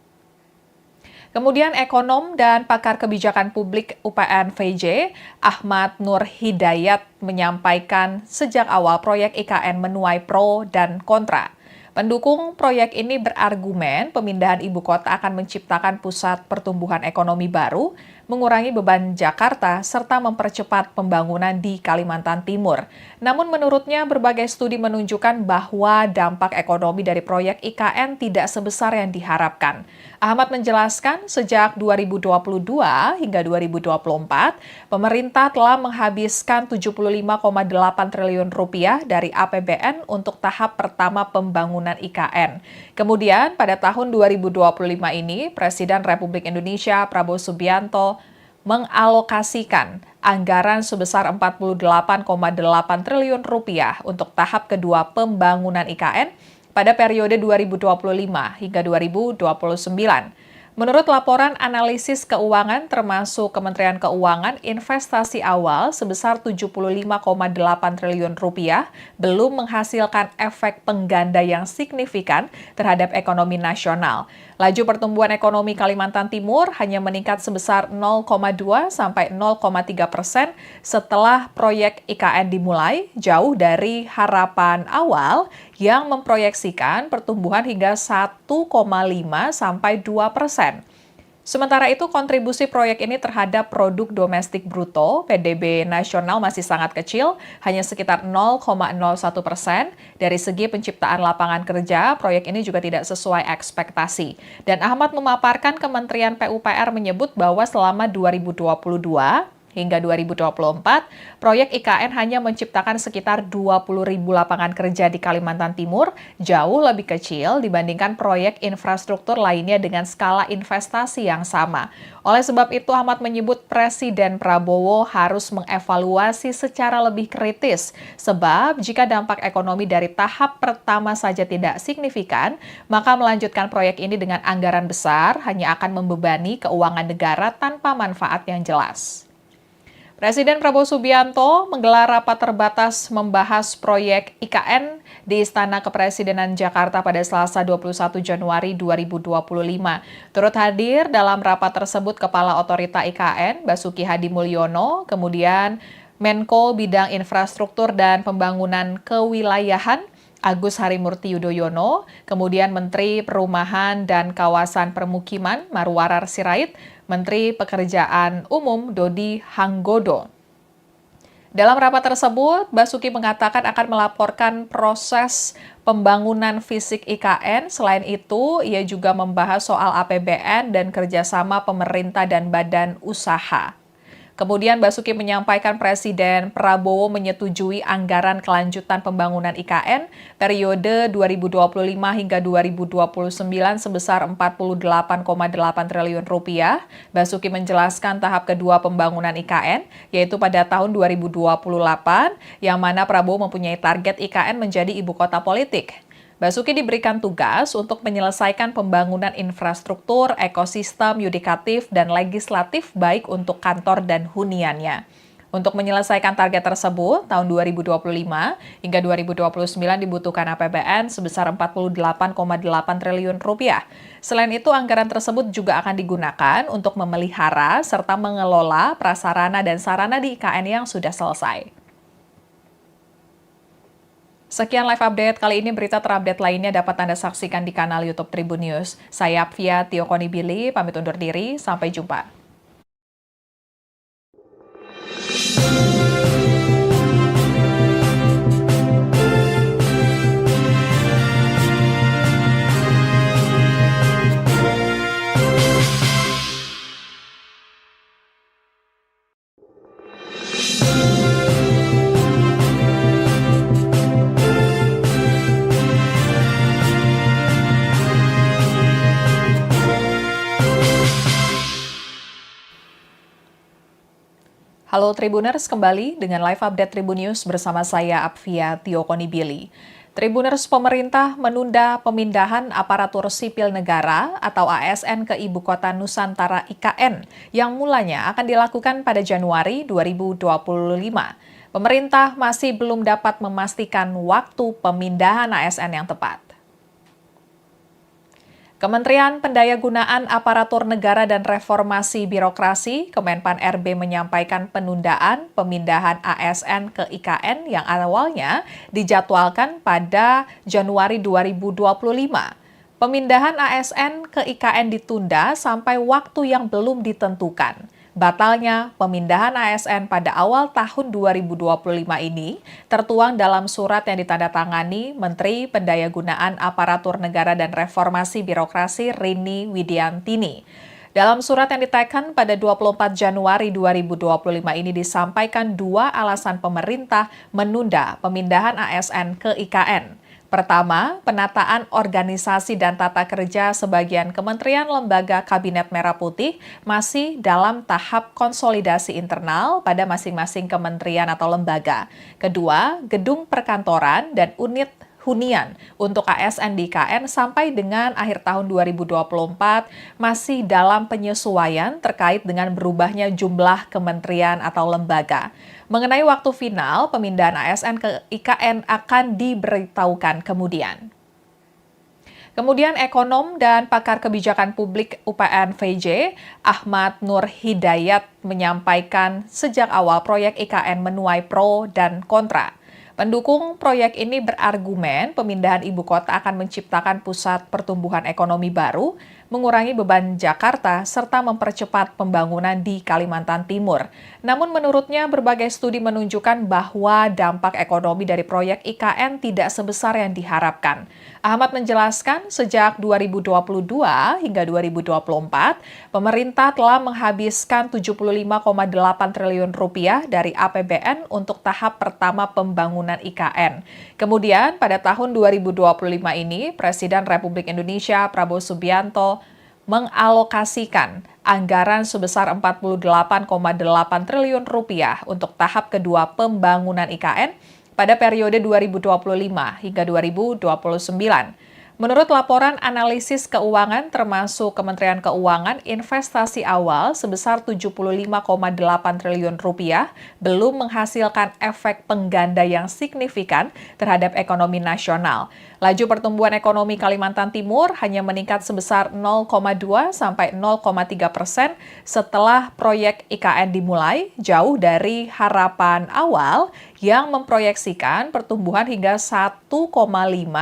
Kemudian ekonom dan pakar kebijakan publik UPN VJ, Ahmad Nur Hidayat menyampaikan sejak awal proyek IKN menuai pro dan kontra. Pendukung proyek ini berargumen pemindahan ibu kota akan menciptakan pusat pertumbuhan ekonomi baru, mengurangi beban Jakarta, serta mempercepat pembangunan di Kalimantan Timur. Namun menurutnya berbagai studi menunjukkan bahwa dampak ekonomi dari proyek IKN tidak sebesar yang diharapkan. Ahmad menjelaskan sejak 2022 hingga 2024, pemerintah telah menghabiskan 75,8 triliun rupiah dari APBN untuk tahap pertama pembangunan IKN. Kemudian pada tahun 2025 ini, Presiden Republik Indonesia Prabowo Subianto mengalokasikan anggaran sebesar 48,8 triliun rupiah untuk tahap kedua pembangunan IKN pada periode 2025 hingga 2029. Menurut laporan analisis keuangan termasuk Kementerian Keuangan, investasi awal sebesar 75,8 triliun rupiah belum menghasilkan efek pengganda yang signifikan terhadap ekonomi nasional. Laju pertumbuhan ekonomi Kalimantan Timur hanya meningkat sebesar 0,2 sampai 0,3% setelah proyek IKN dimulai, jauh dari harapan awal yang memproyeksikan pertumbuhan hingga 1,5 sampai 2%. Sementara itu, kontribusi proyek ini terhadap produk domestik bruto (PDB) nasional masih sangat kecil, hanya sekitar 0,01%. Dari segi penciptaan lapangan kerja, proyek ini juga tidak sesuai ekspektasi. Dan Ahmad memaparkan Kementerian PUPR menyebut bahwa selama 2022 hingga 2024, proyek IKN hanya menciptakan sekitar 20.000 lapangan kerja di Kalimantan Timur, jauh lebih kecil dibandingkan proyek infrastruktur lainnya dengan skala investasi yang sama. Oleh sebab itu, Ahmad menyebut Presiden Prabowo harus mengevaluasi secara lebih kritis, sebab jika dampak ekonomi dari tahap pertama saja tidak signifikan, maka melanjutkan proyek ini dengan anggaran besar hanya akan membebani keuangan negara tanpa manfaat yang jelas. Presiden Prabowo Subianto menggelar rapat terbatas membahas proyek IKN di Istana Kepresidenan Jakarta pada Selasa 21 Januari 2025. Turut hadir dalam rapat tersebut Kepala Otorita IKN, Basuki Hadi Mulyono, kemudian Menko Bidang Infrastruktur dan Pembangunan Kewilayahan, Agus Harimurti Yudhoyono, kemudian Menteri Perumahan dan Kawasan Permukiman Marwarar Sirait, Menteri Pekerjaan Umum Dodi Hanggodo. Dalam rapat tersebut, Basuki mengatakan akan melaporkan proses pembangunan fisik IKN. Selain itu, ia juga membahas soal APBN dan kerjasama pemerintah dan badan usaha. Kemudian Basuki menyampaikan Presiden Prabowo menyetujui anggaran kelanjutan pembangunan IKN periode 2025 hingga 2029 sebesar 48,8 triliun rupiah. Basuki menjelaskan tahap kedua pembangunan IKN, yaitu pada tahun 2028, yang mana Prabowo mempunyai target IKN menjadi ibu kota politik. Basuki diberikan tugas untuk menyelesaikan pembangunan infrastruktur, ekosistem, yudikatif, dan legislatif baik untuk kantor dan huniannya. Untuk menyelesaikan target tersebut, tahun 2025 hingga 2029 dibutuhkan APBN sebesar 48,8 triliun rupiah. Selain itu, anggaran tersebut juga akan digunakan untuk memelihara serta mengelola prasarana dan sarana di IKN yang sudah selesai. Sekian live update kali ini, berita terupdate lainnya dapat Anda saksikan di kanal YouTube Tribun News. Saya Apvia Tiokonibili, pamit undur diri, sampai jumpa. Halo Tribuners, kembali dengan live update Tribun News bersama saya Apvia Tiokonibili. Tribuners, pemerintah menunda pemindahan aparatur sipil negara atau ASN ke Ibu Kota Nusantara IKN yang mulanya akan dilakukan pada Januari 2025. Pemerintah masih belum dapat memastikan waktu pemindahan ASN yang tepat. Kementerian Pendayagunaan Aparatur Negara dan Reformasi Birokrasi, Kemenpan RB menyampaikan penundaan pemindahan ASN ke IKN yang awalnya dijadwalkan pada Januari 2025. Pemindahan ASN ke IKN ditunda sampai waktu yang belum ditentukan. Batalnya pemindahan ASN pada awal tahun 2025 ini tertuang dalam surat yang ditandatangani Menteri Pendayagunaan Aparatur Negara dan Reformasi Birokrasi Rini Widiantini. Dalam surat yang diteken pada 24 Januari 2025 ini disampaikan dua alasan pemerintah menunda pemindahan ASN ke IKN. Pertama, penataan organisasi dan tata kerja sebagian kementerian lembaga Kabinet Merah Putih masih dalam tahap konsolidasi internal pada masing-masing kementerian atau lembaga. Kedua, gedung perkantoran dan unit hunian untuk ASN di IKN sampai dengan akhir tahun 2024 masih dalam penyesuaian terkait dengan berubahnya jumlah kementerian atau lembaga. Mengenai waktu final, pemindahan ASN ke IKN akan diberitahukan kemudian. Kemudian ekonom dan pakar kebijakan publik UPN VJ, Ahmad Nur Hidayat menyampaikan sejak awal proyek IKN menuai pro dan kontra. Pendukung proyek ini berargumen pemindahan ibu kota akan menciptakan pusat pertumbuhan ekonomi baru, mengurangi beban Jakarta, serta mempercepat pembangunan di Kalimantan Timur. Namun menurutnya berbagai studi menunjukkan bahwa dampak ekonomi dari proyek IKN tidak sebesar yang diharapkan. Ahmad menjelaskan sejak 2022 hingga 2024, pemerintah telah menghabiskan 75,8 triliun rupiah dari APBN untuk tahap pertama pembangunan IKN. Kemudian pada tahun 2025 ini, Presiden Republik Indonesia Prabowo Subianto mengalokasikan anggaran sebesar 48,8 triliun rupiah untuk tahap kedua pembangunan IKN pada periode 2025 hingga 2029. Menurut laporan analisis keuangan termasuk Kementerian Keuangan, investasi awal sebesar 75,8 triliun rupiah belum menghasilkan efek pengganda yang signifikan terhadap ekonomi nasional. Laju pertumbuhan ekonomi Kalimantan Timur hanya meningkat sebesar 0,2 sampai 0,3% setelah proyek IKN dimulai, jauh dari harapan awal yang memproyeksikan pertumbuhan hingga 1,5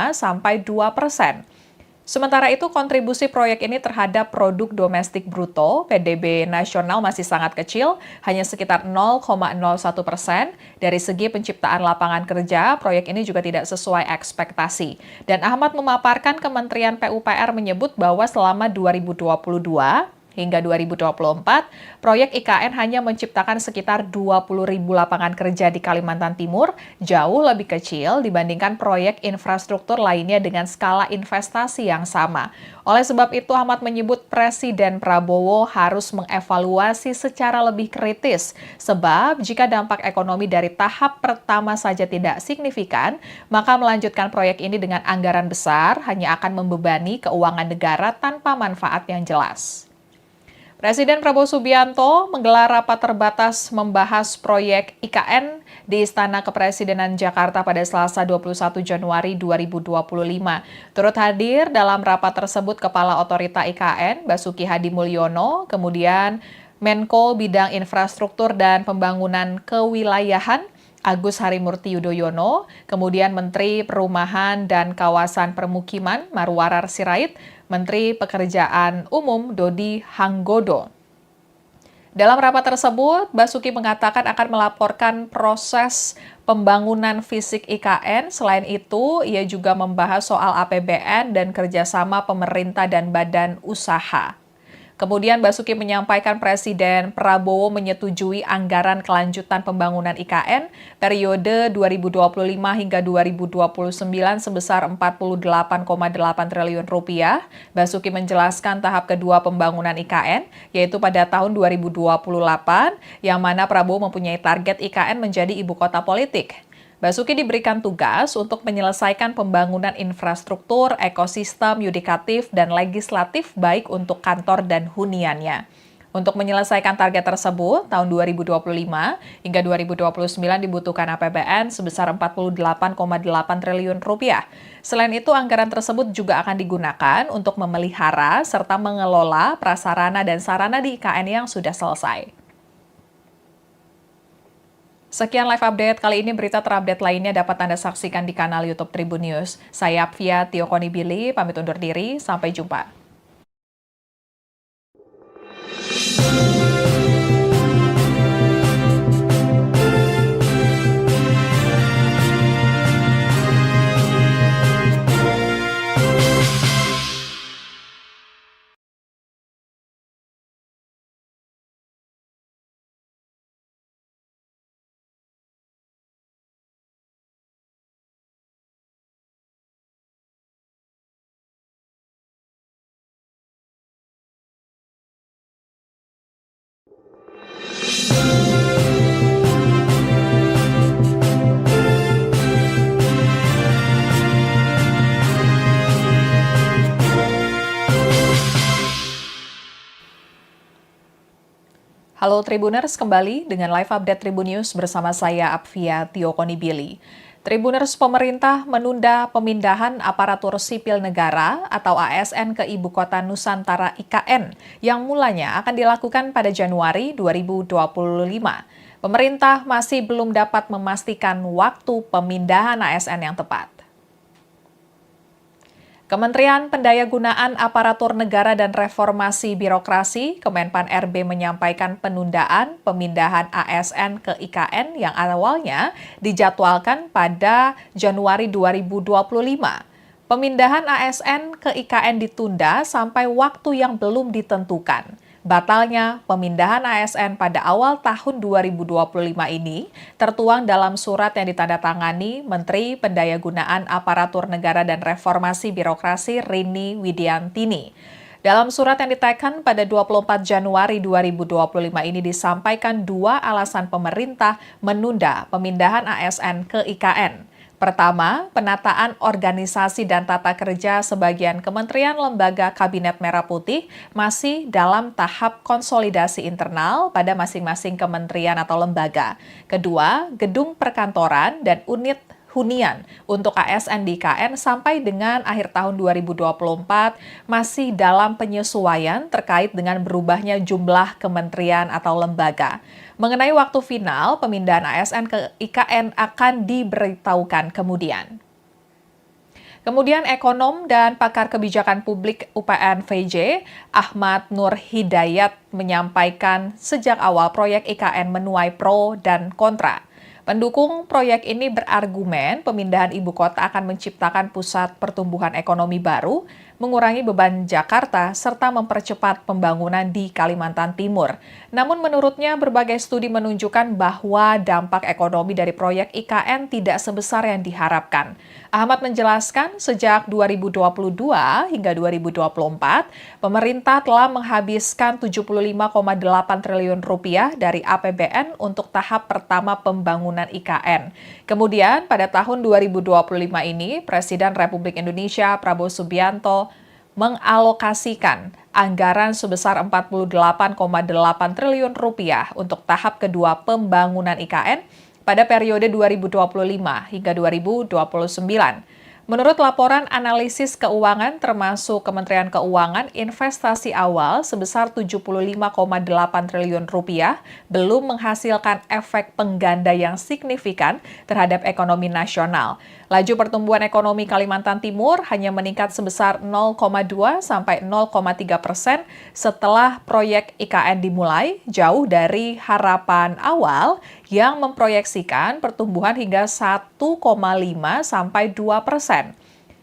sampai 2%. Sementara itu, kontribusi proyek ini terhadap produk domestik bruto (PDB) nasional masih sangat kecil, hanya sekitar 0,01%. Dari segi penciptaan lapangan kerja, proyek ini juga tidak sesuai ekspektasi. Dan Ahmad memaparkan Kementerian PUPR menyebut bahwa selama 2022 hingga 2024, proyek IKN hanya menciptakan sekitar 20.000 lapangan kerja di Kalimantan Timur, jauh lebih kecil dibandingkan proyek infrastruktur lainnya dengan skala investasi yang sama. Oleh sebab itu, Ahmad menyebut Presiden Prabowo harus mengevaluasi secara lebih kritis, sebab jika dampak ekonomi dari tahap pertama saja tidak signifikan, maka melanjutkan proyek ini dengan anggaran besar hanya akan membebani keuangan negara tanpa manfaat yang jelas. Presiden Prabowo Subianto menggelar rapat terbatas membahas proyek IKN di Istana Kepresidenan Jakarta pada Selasa 21 Januari 2025. Turut hadir dalam rapat tersebut Kepala Otorita IKN, Basuki Hadi Mulyono, kemudian Menko Bidang Infrastruktur dan Pembangunan Kewilayahan, Agus Harimurti Yudhoyono, kemudian Menteri Perumahan dan Kawasan Permukiman Marwarar Sirait, Menteri Pekerjaan Umum Dodi Hanggodo. Dalam rapat tersebut, Basuki mengatakan akan melaporkan proses pembangunan fisik IKN. Selain itu, ia juga membahas soal APBN dan kerjasama pemerintah dan badan usaha. Kemudian Basuki menyampaikan Presiden Prabowo menyetujui anggaran kelanjutan pembangunan IKN periode 2025 hingga 2029 sebesar 48,8 triliun rupiah. Basuki menjelaskan tahap kedua pembangunan IKN, yaitu pada tahun 2028, yang mana Prabowo mempunyai target IKN menjadi ibu kota politik. Basuki diberikan tugas untuk menyelesaikan pembangunan infrastruktur, ekosistem, yudikatif, dan legislatif baik untuk kantor dan huniannya. Untuk menyelesaikan target tersebut, tahun 2025 hingga 2029 dibutuhkan APBN sebesar 48,8 triliun rupiah. Selain itu, anggaran tersebut juga akan digunakan untuk memelihara serta mengelola prasarana dan sarana di IKN yang sudah selesai. Sekian live update kali ini, berita terupdate lainnya dapat Anda saksikan di kanal YouTube Tribun News. Saya Apvia Tiokoni Billy, pamit undur diri, sampai jumpa. Halo Tribuners, kembali dengan live update Tribun News bersama saya Apvia Tiokonibili. Tribuners, pemerintah menunda pemindahan aparatur sipil negara atau ASN ke Ibu Kota Nusantara IKN yang mulanya akan dilakukan pada Januari 2025. Pemerintah masih belum dapat memastikan waktu pemindahan ASN yang tepat. Kementerian Pendayagunaan Aparatur Negara dan Reformasi Birokrasi, Kemenpan RB menyampaikan penundaan pemindahan ASN ke IKN yang awalnya dijadwalkan pada Januari 2025. Pemindahan ASN ke IKN ditunda sampai waktu yang belum ditentukan. Batalnya pemindahan ASN pada awal tahun 2025 ini tertuang dalam surat yang ditandatangani Menteri Pendayagunaan Aparatur Negara dan Reformasi Birokrasi Rini Widiantini. Dalam surat yang diteken pada 24 Januari 2025 ini disampaikan dua alasan pemerintah menunda pemindahan ASN ke IKN. Pertama, penataan organisasi dan tata kerja sebagian kementerian lembaga Kabinet Merah Putih masih dalam tahap konsolidasi internal pada masing-masing kementerian atau lembaga. Kedua, gedung perkantoran dan unit hunian untuk ASN di IKN sampai dengan akhir tahun 2024 masih dalam penyesuaian terkait dengan berubahnya jumlah kementerian atau lembaga. Mengenai waktu final, pemindahan ASN ke IKN akan diberitahukan kemudian. Kemudian ekonom dan pakar kebijakan publik UPN VJ, Ahmad Nur Hidayat menyampaikan sejak awal proyek IKN menuai pro dan kontra. Pendukung proyek ini berargumen pemindahan ibu kota akan menciptakan pusat pertumbuhan ekonomi baru, mengurangi beban Jakarta, serta mempercepat pembangunan di Kalimantan Timur. Namun menurutnya berbagai studi menunjukkan bahwa dampak ekonomi dari proyek IKN tidak sebesar yang diharapkan. Ahmad menjelaskan sejak 2022 hingga 2024, pemerintah telah menghabiskan 75,8 triliun rupiah dari APBN untuk tahap pertama pembangunan IKN. Kemudian pada tahun 2025 ini, Presiden Republik Indonesia Prabowo Subianto mengalokasikan anggaran sebesar 48,8 triliun rupiah untuk tahap kedua pembangunan IKN pada periode 2025 hingga 2029. Menurut laporan analisis keuangan termasuk Kementerian Keuangan, investasi awal sebesar 75,8 triliun rupiah belum menghasilkan efek pengganda yang signifikan terhadap ekonomi nasional. Laju pertumbuhan ekonomi Kalimantan Timur hanya meningkat sebesar 0,2 sampai 0,3% setelah proyek IKN dimulai, jauh dari harapan awal yang memproyeksikan pertumbuhan hingga 1,5 sampai 2%.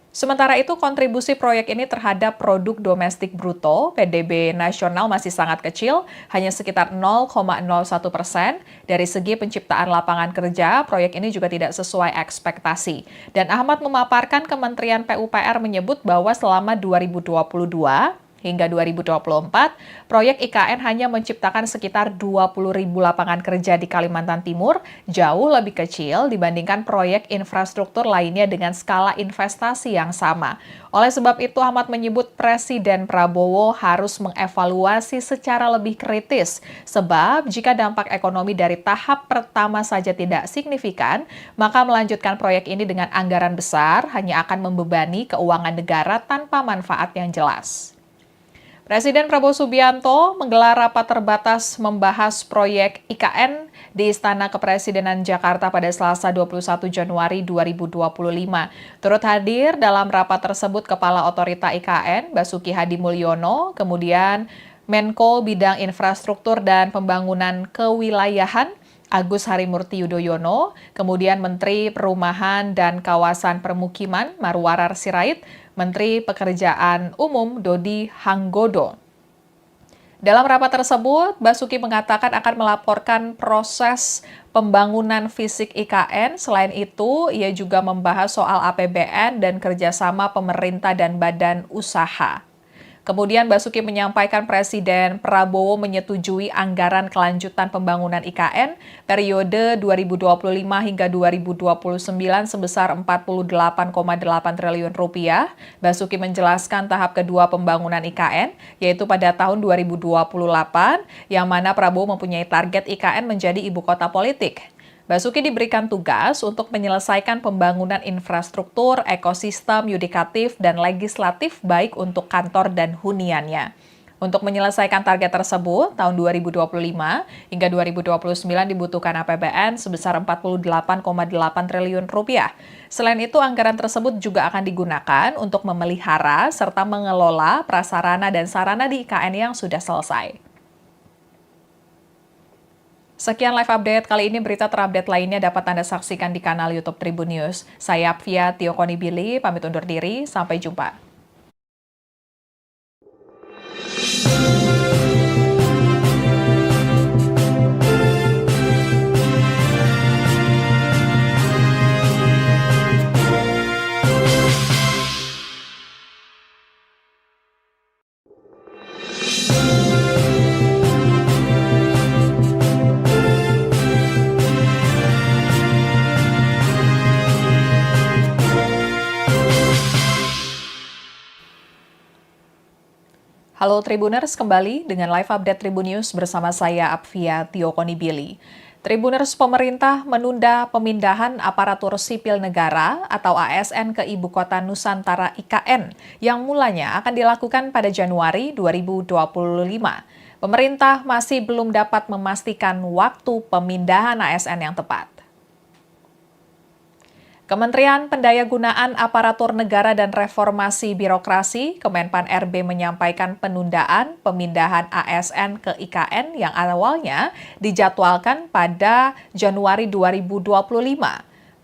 Sementara itu, kontribusi proyek ini terhadap produk domestik bruto (PDB) nasional masih sangat kecil, hanya sekitar 0,01%. Dari segi penciptaan lapangan kerja, proyek ini juga tidak sesuai ekspektasi. Dan Ahmad memaparkan Kementerian PUPR menyebut bahwa selama 2022 hingga 2024, proyek IKN hanya menciptakan sekitar 20.000 lapangan kerja di Kalimantan Timur, jauh lebih kecil dibandingkan proyek infrastruktur lainnya dengan skala investasi yang sama. Oleh sebab itu, Ahmad menyebut Presiden Prabowo harus mengevaluasi secara lebih kritis, sebab jika dampak ekonomi dari tahap pertama saja tidak signifikan, maka melanjutkan proyek ini dengan anggaran besar hanya akan membebani keuangan negara tanpa manfaat yang jelas. Presiden Prabowo Subianto menggelar rapat terbatas membahas proyek IKN di Istana Kepresidenan Jakarta pada Selasa 21 Januari 2025. Turut hadir dalam rapat tersebut Kepala Otorita IKN, Basuki Hadi Mulyono, kemudian Menko Bidang Infrastruktur dan Pembangunan Kewilayahan, Agus Harimurti Yudhoyono, kemudian Menteri Perumahan dan Kawasan Permukiman Marwarar Sirait, Menteri Pekerjaan Umum Dodi Hanggodo. Dalam rapat tersebut, Basuki mengatakan akan melaporkan proses pembangunan fisik IKN. Selain itu, ia juga membahas soal APBN dan kerjasama pemerintah dan badan usaha. Kemudian Basuki menyampaikan Presiden Prabowo menyetujui anggaran kelanjutan pembangunan IKN periode 2025 hingga 2029 sebesar 48,8 triliun rupiah. Basuki menjelaskan tahap kedua pembangunan IKN, yaitu pada tahun 2028, yang mana Prabowo mempunyai target IKN menjadi ibu kota politik. Basuki diberikan tugas untuk menyelesaikan pembangunan infrastruktur, ekosistem, yudikatif, dan legislatif baik untuk kantor dan huniannya. Untuk menyelesaikan target tersebut, tahun 2025 hingga 2029 dibutuhkan APBN sebesar 48,8 triliun rupiah. Selain itu, anggaran tersebut juga akan digunakan untuk memelihara serta mengelola prasarana dan sarana di IKN yang sudah selesai. Sekian live update kali ini, berita terupdate lainnya dapat Anda saksikan di kanal YouTube Tribun News. Saya Apvia Tiokonibili, pamit undur diri, sampai jumpa. Halo Tribuners, kembali dengan live update Tribun News bersama saya Apvia Tiokonibili. Tribuners, pemerintah menunda pemindahan aparatur sipil negara atau ASN ke Ibu Kota Nusantara IKN yang mulanya akan dilakukan pada Januari 2025. Pemerintah masih belum dapat memastikan waktu pemindahan ASN yang tepat. Kementerian Pendayagunaan Aparatur Negara dan Reformasi Birokrasi, Kemenpan RB menyampaikan penundaan pemindahan ASN ke IKN yang awalnya dijadwalkan pada Januari 2025.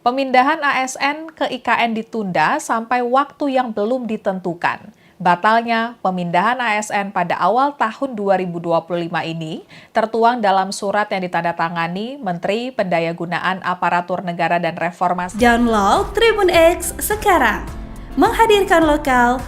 Pemindahan ASN ke IKN ditunda sampai waktu yang belum ditentukan. Batalnya pemindahan ASN pada awal tahun 2025 ini tertuang dalam surat yang ditandatangani Menteri Pendayagunaan Aparatur Negara dan Reformasi. Download Tribun X sekarang, menghadirkan lokal